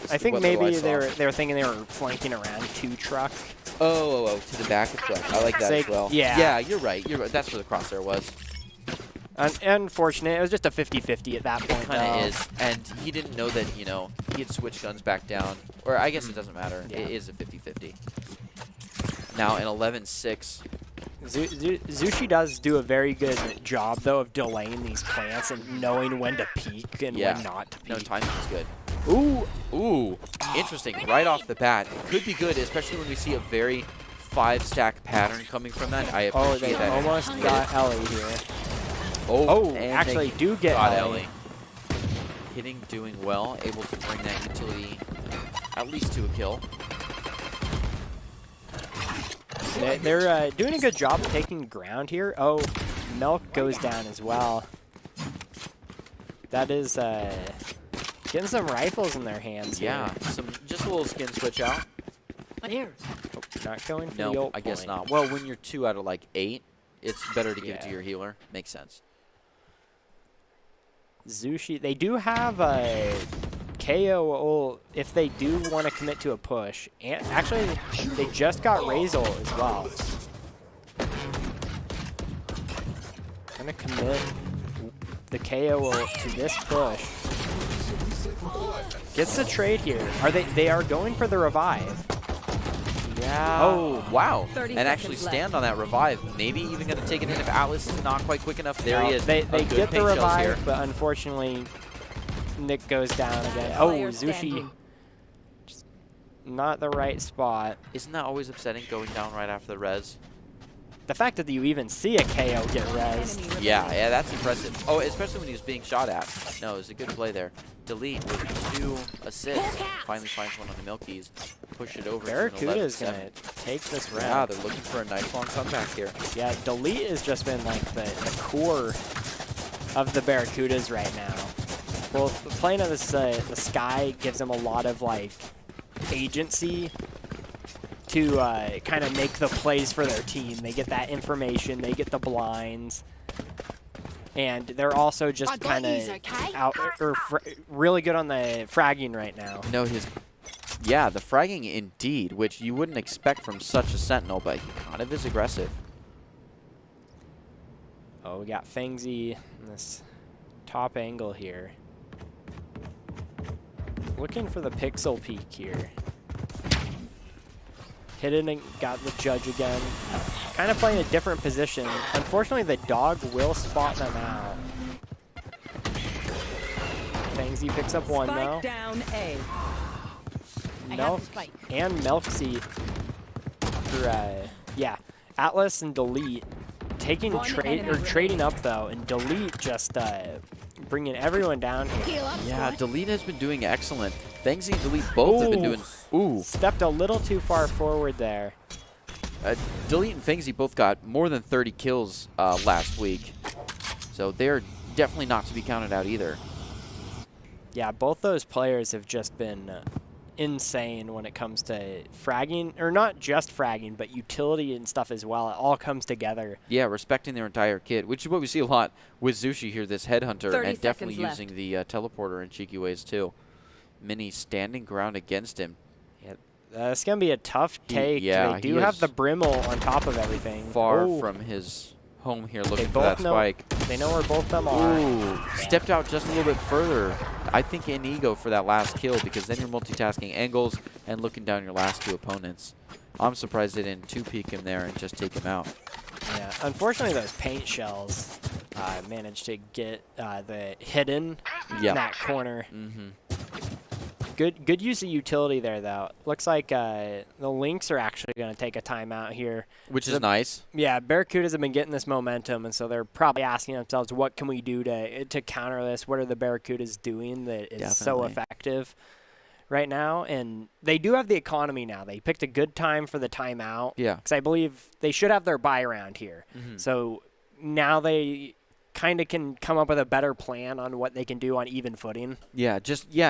I think what little maybe I saw. they were thinking they were flanking around 2 truck. Oh, to the back of truck. I like that as well. Yeah. Yeah, you're right. That's where the crosshair was. Unfortunate. It was just a 50-50 at that point. Kind of though. is. And he didn't know that, you know, he had switched guns back down. Or I guess it doesn't matter. Yeah. It is a 50-50. Now an 11-6. Zushi does do a very good job, though, of delaying these plants and knowing when to peek and when not to peek. No, timing is good. Ooh. Interesting. Right off the bat. Could be good, especially when we see a very 5-stack pattern coming from that. I Oh, appreciate they that. almost got Ellie here. Oh, and actually they do get got Ellie. Ellie. Hitting, doing well, able to bring that utility at least to a kill. They're doing a good job of taking ground here. Oh, Milk goes down as well. That is getting some rifles in their hands Yeah, here. just a little skin switch out. Oh, not going for the No, ult I guess point. not. Well, when you're 2 out of like 8, it's better to give it to Yeah. your healer. Makes sense. Zushi, they do have a KO if they do want to commit to a push. And actually, they just got Razel as well. Gonna commit the KO to this push. Gets the trade here. They are going for the revive. Yeah. Oh, wow. 30 And actually seconds stand on that revive. Maybe even going to take it in if Atlas is not quite quick enough. There No, he is. They A good get the pink shells revive, here. but unfortunately, Nick goes down again. Oh, Player Zushi. standing. Just not the right spot. Isn't that always upsetting going down right after the res? The fact that you even see a KO get rezzed. Enemy Yeah, that's impressive. Oh, especially when he was being shot at. No, it was a good play there. Delete with 2 assists. Finally finds one on the Milkies. Push it over. Barracuda is going going to take this Yeah, round. they're looking for a nice long comeback here. Yeah, Delete has just been like the core of the Barracudas right now. Well, playing of this, the Sky gives them a lot of like agency to kind of make the plays for their team. They get that information, they get the blinds, and they're also just kind of out or really good on the fragging right now. No, his Yeah, the fragging indeed, which you wouldn't expect from such a Sentinel, but he kind of is aggressive. Oh, we got Fengsy in this top angle here. Looking for the pixel peek here. Hidden and got the judge again. Kind of playing a different position. Unfortunately, the dog will spot them out. Fengsy picks up one, Spike though. down A. Melk and Melksy for, yeah, Atlas and Delete taking trading up, though, and Delete just bringing everyone down here. Yeah, Delete has been doing excellent. Fengsy and Delete both have been doing... Ooh. Stepped a little too far forward there. Delete and Fengsy both got more than 30 kills last week. So they're definitely not to be counted out either. Yeah, both those players have just been insane when it comes to fragging, or not just fragging, but utility and stuff as well. It all comes together. Yeah, respecting their entire kit, which is what we see a lot with Zushi here, this headhunter, 30 and definitely seconds using the teleporter in cheeky ways too. Mini standing ground against him. Yeah, it's going to be a tough take. Yeah, they do have the Brimble on top of everything. Far from his home here looking for that spike. They know where both of them are. Ooh, stepped out just a little bit further. I think in ego for that last kill, because then you're multitasking angles and looking down your last two opponents. I'm surprised they didn't two-peek him there and just take him out. Yeah, unfortunately those paint shells managed to get the hidden in that corner. Good use of utility there, though. Looks like the Lynx are actually going to take a timeout here. Which is nice. Yeah, Barracudas have been getting this momentum, and so they're probably asking themselves, what can we do to counter this? What are the Barracudas doing that is so effective right now? And they do have the economy now. They picked a good time for the timeout. Yeah. Because I believe they should have their buy round here. So now they kind of can come up with a better plan on what they can do on even footing. Yeah,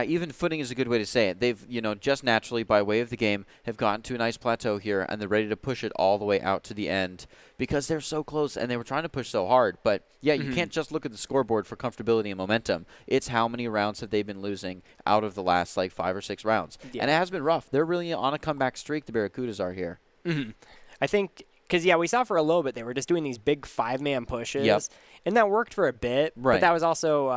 even footing is a good way to say it. They've, just naturally, by way of the game, have gotten to a nice plateau here, and they're ready to push it all the way out to the end because they're so close, and they were trying to push so hard. But, yeah, you can't just look at the scoreboard for comfortability and momentum. It's how many rounds have they been losing out of the last, 5 or 6 rounds. Yeah. And it has been rough. They're really on a comeback streak, the Barracudas are here. I think... Because, yeah, we saw for a little bit they were just doing these big 5-man pushes, and that worked for a bit. Right. But that was also,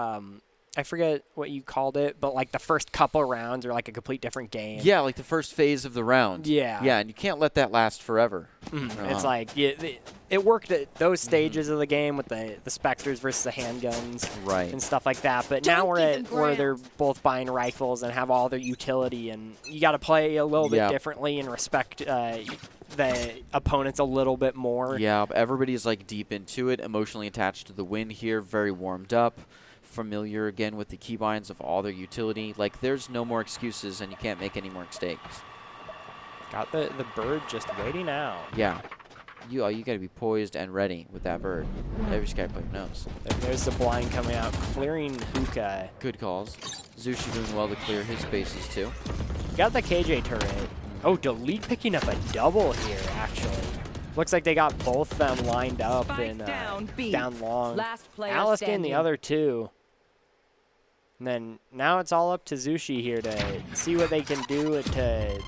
I forget what you called it, but like the first couple rounds are like a complete different game. Yeah, like the first phase of the round. Yeah. Yeah, and you can't let that last forever. It's like, it worked at those stages of the game with the Spectres versus the handguns and stuff like that. But now we're at where they're both buying rifles and have all their utility, and you got to play a little bit differently and respect the opponents a little bit more. Yeah, everybody's deep into it, emotionally attached to the win here, very warmed up, familiar again with the keybinds of all their utility. There's no more excuses, and you can't make any more mistakes. Got the bird just waiting out. Yeah. You got to be poised and ready with that bird. Every Sky player knows. There's the blind coming out, clearing Hookah. Good calls. Zushi doing well to clear his spaces, too. Got the KJ turret. Oh, Delete picking up a double here, actually. Looks like they got both of them lined up and down long. Alice getting the other two. And then now it's all up to Zushi here to see what they can do to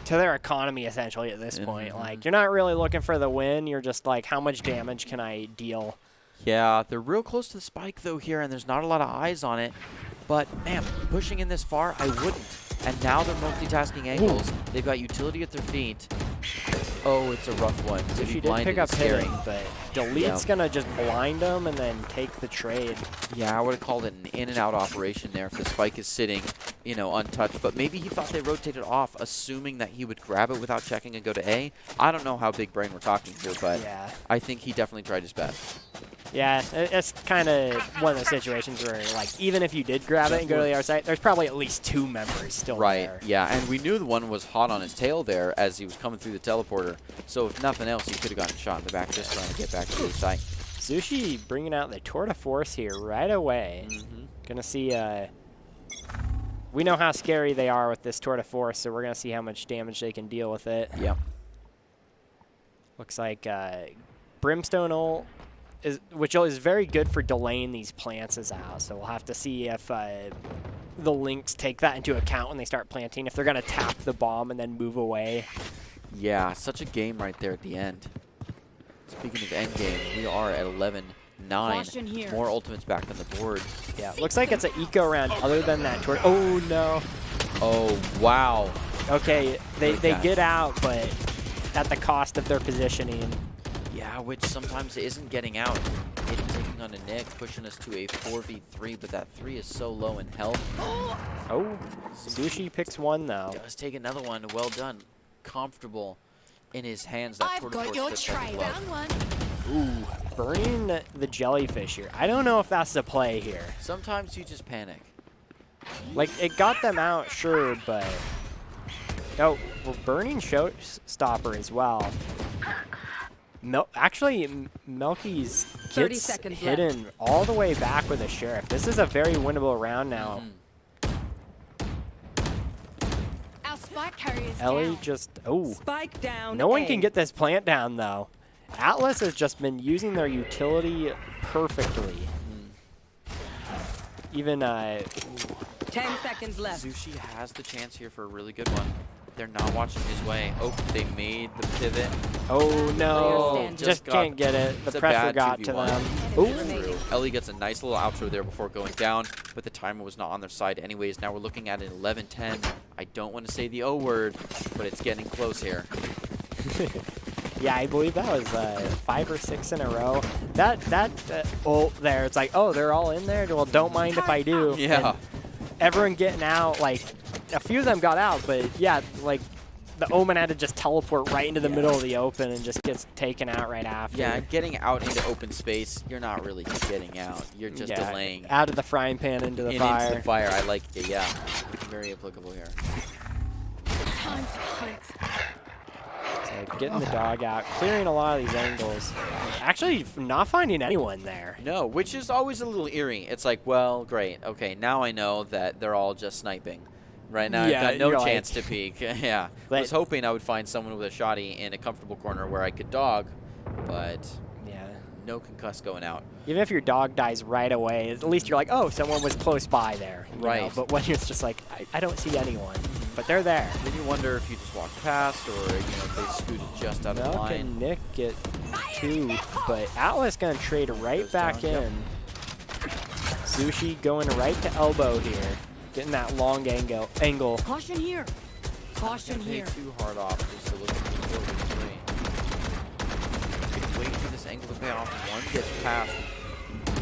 their economy, essentially, at this point. You're not really looking for the win. You're just how much damage can I deal? Yeah, they're real close to the spike, though, here, and there's not a lot of eyes on it. But, man, pushing in this far, I wouldn't. And now they're multitasking angles. They've got utility at their feet. Oh, it's a rough one. So she did pick up hitting, but Delete's going to just blind them and then take the trade. Yeah, I would have called it an in-and-out operation there if the spike is sitting, untouched. But maybe he thought they rotated off, assuming that he would grab it without checking and go to A. I don't know how big brain we're talking here, but I think he definitely tried his best. Yeah, it's kind of one of those situations where, even if you did grab it and go to the other side, there's probably at least 2 members still there. Right, yeah, and we knew the one was hot on his tail there as he was coming through the teleporter. So if nothing else, he could have gotten shot in the back just trying to get back to the site. Zushi bringing out the tour de force here right away. Gonna see, we know how scary they are with this tour de force, so we're gonna see how much damage they can deal with it. Yep. Looks like Brimstone ult, which is very good for delaying these plants out. So we'll have to see if the Lynx take that into account when they start planting. If they're going to tap the bomb and then move away. Yeah, such a game right there at the end. Speaking of end game, we are at 11-9. More ultimates back on the board. Yeah, looks like it's an eco round other than that. Oh, no. Oh, wow. Okay, they get out, but at the cost of their positioning. Yeah, which sometimes isn't getting out. Hayden taking on a Nick, pushing us to a 4v3, but that 3 is so low in health. Oh, Sushi picks one, though. Does take another one. Well done. Comfortable in his hands. That I've got your tray. Round one. Ooh, burning the jellyfish here. I don't know if that's the play here. Sometimes you just panic. Like, it got them out, sure, but... Oh, well, burning showstopper as well. Actually, Melky's 30 gets seconds hidden all the way back with a sheriff. This is a very winnable round now. Our spike carriers Ellie down. just... Oh, Spike down. no one A. can get this plant down, though. Atlas has just been using their utility perfectly. Even, 10 seconds left. Zushi has the chance here for a really good one. They're not watching his way. Oh, they made the pivot. oh no, Player just can't get it. The It's a pressure bad got to 2v1. them. Enemy remaining. Ellie gets a nice little outro there before going down, but the timer was not on their side anyways. Now we're looking at an 11-10. I don't want to say the O word, but it's getting close here. Yeah, I believe that was 5 or 6 in a row. That ult there, it's like, oh, they're all in there? Well, don't mind if I do. Yeah. And everyone getting out, like, a few of them got out, but yeah, like, the Omen had to just teleport right into the middle of the open and just gets taken out right after. Yeah, getting out into open space, you're not really getting out. You're just delaying. Out of the frying pan into the fire. Into the fire. I like it, yeah. Very applicable here. Time to hunt. So getting the dog out, clearing a lot of these angles. Actually, not finding anyone there. No, which is always a little eerie. It's like, well, great. Okay, now I know that they're all just sniping. Right now, Yeah, I've got no you're chance like- to peek. Yeah. I But- was hoping I would find someone with a shotty in a comfortable corner where I could dog, but Yeah. no concuss going out. Even if your dog dies right away, at least you're like, oh, someone was close by there. you know? Right. But when it's just like, I don't see anyone, but they're there. Then you wonder if you just walked past or, if they scooted just out of Milk line. and Nick get 2, but Atlas gonna trade right Goes back down, yep. in. Sushi going right to elbow here, getting that long angle. Caution here. Caution Pay here. too hard off just to look at the kill with 3. Waiting for this angle to pay off. One gets past.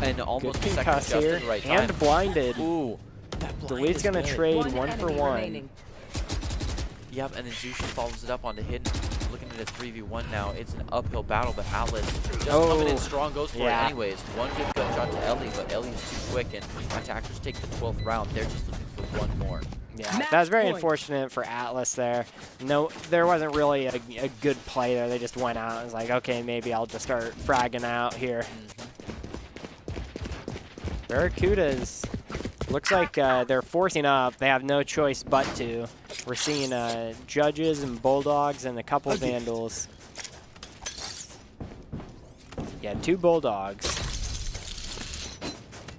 And almost Good a second concuss just at here, the right time. and blinded. Ooh. That blind Delete's is gonna good. trade One 1 for enemy 1. remaining. Yep, and then Zushi follows it up onto Hidden. Looking at a 3v1 now. It's an uphill battle, but Atlas just coming in strong, goes for it anyways. One good gunshot to Ellie, but Ellie is too quick, and attackers take the 12th round. They're just looking for one more. Yeah, Match that was very point. unfortunate for Atlas there. No, there wasn't really a good play there. They just went out and was like, okay, maybe I'll just start fragging out here. Barracudas, looks like they're forcing up. They have no choice but to. We're seeing Judges and Bulldogs and a couple Vandals. Yeah, 2 Bulldogs.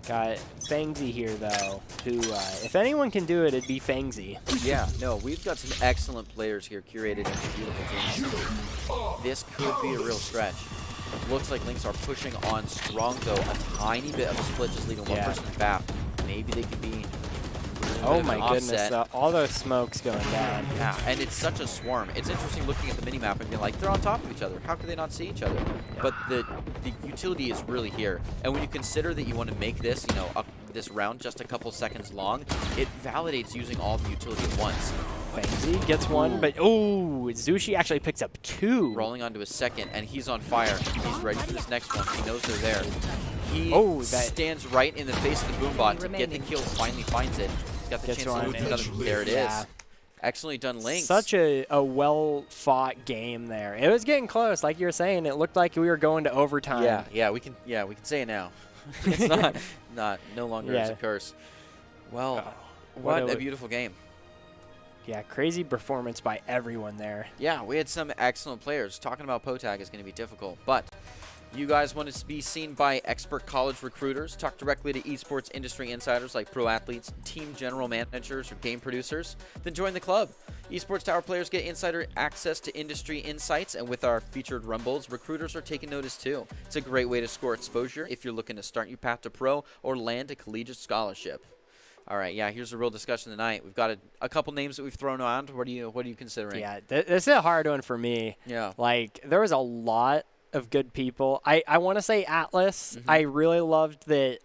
Got Fangsy here, though, who, if anyone can do it, it'd be Fangsy. Yeah, no, we've got some excellent players here curated into beautiful teams. This could be a real stretch. Looks like Lynx are pushing on strong, though. A tiny bit of a split, just leaving one person in back. Maybe they could be. Oh my goodness, offset. all those smokes going down. Yeah, and it's such a swarm. It's interesting looking at the minimap and being like, they're on top of each other. How could they not see each other? But the utility is really here. And when you consider that you want to make this, this round just a couple seconds long, it validates using all the utility at once. Fangsy gets one, but oh, Zushi actually picks up 2. Rolling onto his second, and he's on fire. He's ready for this next one. He knows they're there. He stands right in the face of the boombot to get the kill. Finally finds it. He's got the chance to move to another. There it is. Excellently done, Lynx. Such a well-fought game there. It was getting close, like you were saying. It looked like we were going to overtime. Yeah, we can say it now. It's no longer is a curse. Well, what a beautiful game. Yeah, crazy performance by everyone there. Yeah, we had some excellent players. Talking about Potag is going to be difficult, but You guys want to be seen by expert college recruiters? Talk directly to esports industry insiders like pro athletes, team general managers, or game producers? Then join the club. Esports Tower players get insider access to industry insights, and with our featured Rumbles, recruiters are taking notice too. It's a great way to score exposure if you're looking to start your path to pro or land a collegiate scholarship. All right, yeah, here's a real discussion tonight. We've got a couple names that we've thrown around. What are you considering? Yeah, this is a hard one for me. Yeah. Like, there was a lot of good people. I want to say Atlas. I really loved that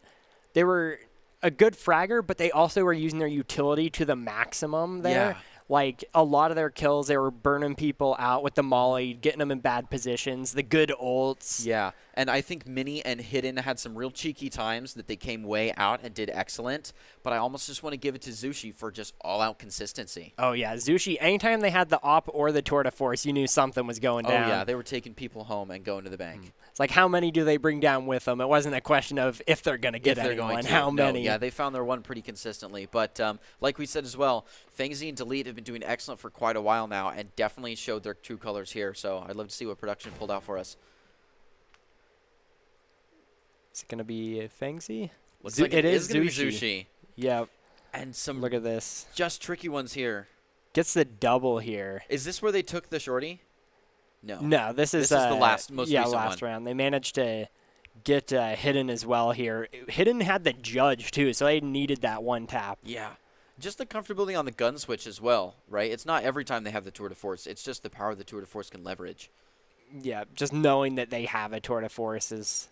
they were a good fragger, but they also were using their utility to the maximum there. Yeah. Like, a lot of their kills, they were burning people out with the molly, getting them in bad positions, the good ults. Yeah, and I think Mini and Hidden had some real cheeky times that they came way out and did excellent, but I almost just want to give it to Zushi for just all-out consistency. Oh, yeah, Zushi, anytime they had the op or the tour de force, you knew something was going down. Oh, yeah, they were taking people home and going to the bank. It's like, how many do they bring down with them? It wasn't a question of if they're going to get anyone, how many. Yeah, they found their one pretty consistently. But like we said as well, Fangzy and Delete have been doing excellent for quite a while now and definitely showed their true colors here. So I'd love to see what production pulled out for us. Is it going to be Fangzy? Looks like it is going to be Zushi. Zushi. Yep. And some Look at this. just tricky ones here. Gets the double here. Is this where they took the shorty? No. No, this is the most recent last one. round. They managed to get Hidden as well here. Hidden had the judge, too, so they needed that one tap. Yeah. Just the comfortability on the gun switch as well, right? It's not every time they have the tour de force. It's just the power the tour de force can leverage. Yeah, just knowing that they have a tour de force is...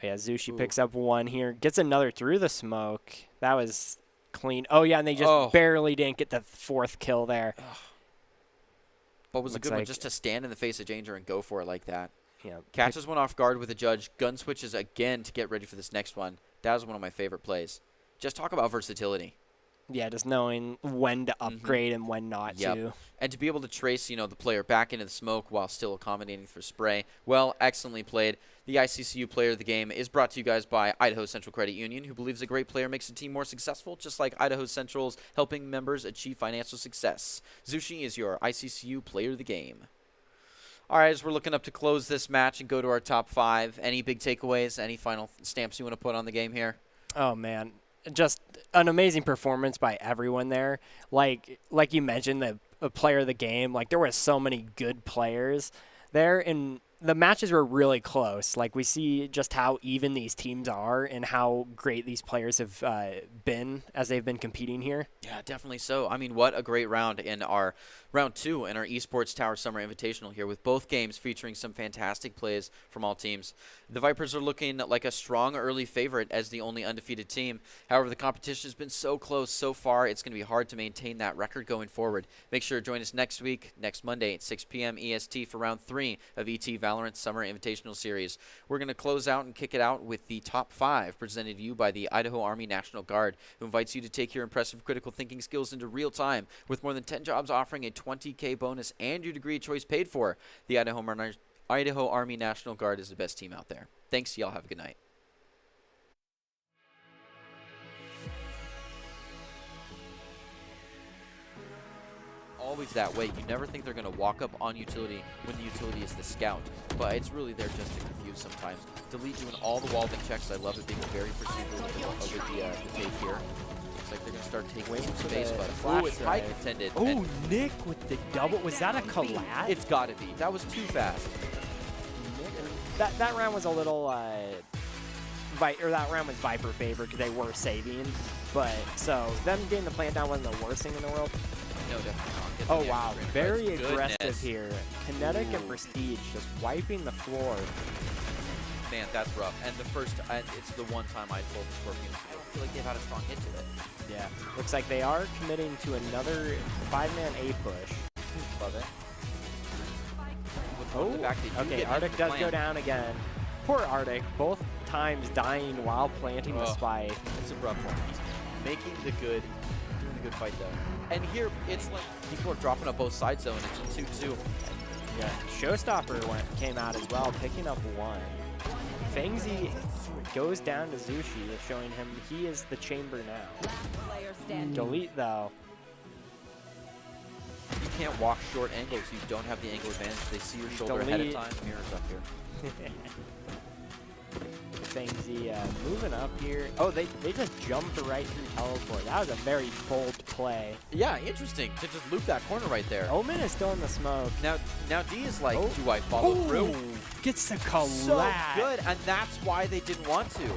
Yeah, Zushi picks up one here. Gets another through the smoke. That was clean. Oh, yeah, and they just barely didn't get the fourth kill there. But was a good one just to stand in the face of danger and go for it like that. Yeah, Catches one off guard with a judge. Gun switches again to get ready for this next one. That was one of my favorite plays. Just talk about versatility. Yeah, just knowing when to upgrade and when not to. And to be able to trace, the player back into the smoke while still accommodating for spray. Well, excellently played. The ICCU player of the game is brought to you guys by Idaho Central Credit Union, who believes a great player makes a team more successful, just like Idaho Central's helping members achieve financial success. Zushi is your ICCU player of the game. All right, as we're looking up to close this match and go to our top 5, any big takeaways, any final stamps you want to put on the game here? Oh, man. Just an amazing performance by everyone there. Like you mentioned, the player of the game, like there were so many good players there, and the matches were really close. Like we see just how even these teams are and how great these players have been as they've been competing here. Yeah, definitely so. I mean, what a great round in our round 2 in our Esports Tower Summer Invitational here, with both games featuring some fantastic plays from all teams. The Vipers are looking like a strong early favorite as the only undefeated team. However, the competition has been so close so far, it's going to be hard to maintain that record going forward. Make sure to join us next week, next Monday at 6 p.m. EST for round 3 of ET Valorant Summer Invitational Series. We're going to close out and kick it out with the top 5 presented to you by the Idaho Army National Guard, who invites you to take your impressive critical thinking skills into real time with more than 10 jobs offering a $20K bonus and your degree of choice paid for. The Idaho Army National Guard is the best team out there. Thanks. Y'all have a good night. Always that way. You never think they're going to walk up on utility when the utility is the scout, but it's really there just to confuse sometimes. Delete doing all the wallbang checks. I love it being very procedural with the take here. Looks like they're going to start taking some space, but it's high contended. Oh, Nick with the double. Was that a collab? It's got to be. That was too fast. That round was a little, that round was Viper favor because they were saving. But, so, them getting the plant down wasn't the worst thing in the world. No, definitely not. Oh, wow. Very aggressive here. Kinetic and Prestige just wiping the floor. Man, that's rough. And it's the one time I told the Scorpions, I don't feel like they've had a strong hit to it. Yeah. Looks like they are committing to another 5-man A push. Love it. Oh, okay, Arctic does go down again. Poor Arctic, both times dying while planting the spike. It's a rough one. He's making the good, doing the good fight though. And here, it's like people are dropping up both sides though, and it's a 2-2. Yeah, Showstopper came out as well, picking up one. Fangzy goes down to Zushi, showing him he is the chamber now. Delete though. can't walk short angles. You don't have the angle advantage. They see your shoulder ahead of time. Mirrors up here. Fangsy moving up here. Oh, they just jumped right through teleport. That was a very bold play. Yeah, interesting to just loop that corner right there. Omen is still in the smoke. Now D is like, do I follow through? Gets the collapse. So good, and that's why they didn't want to.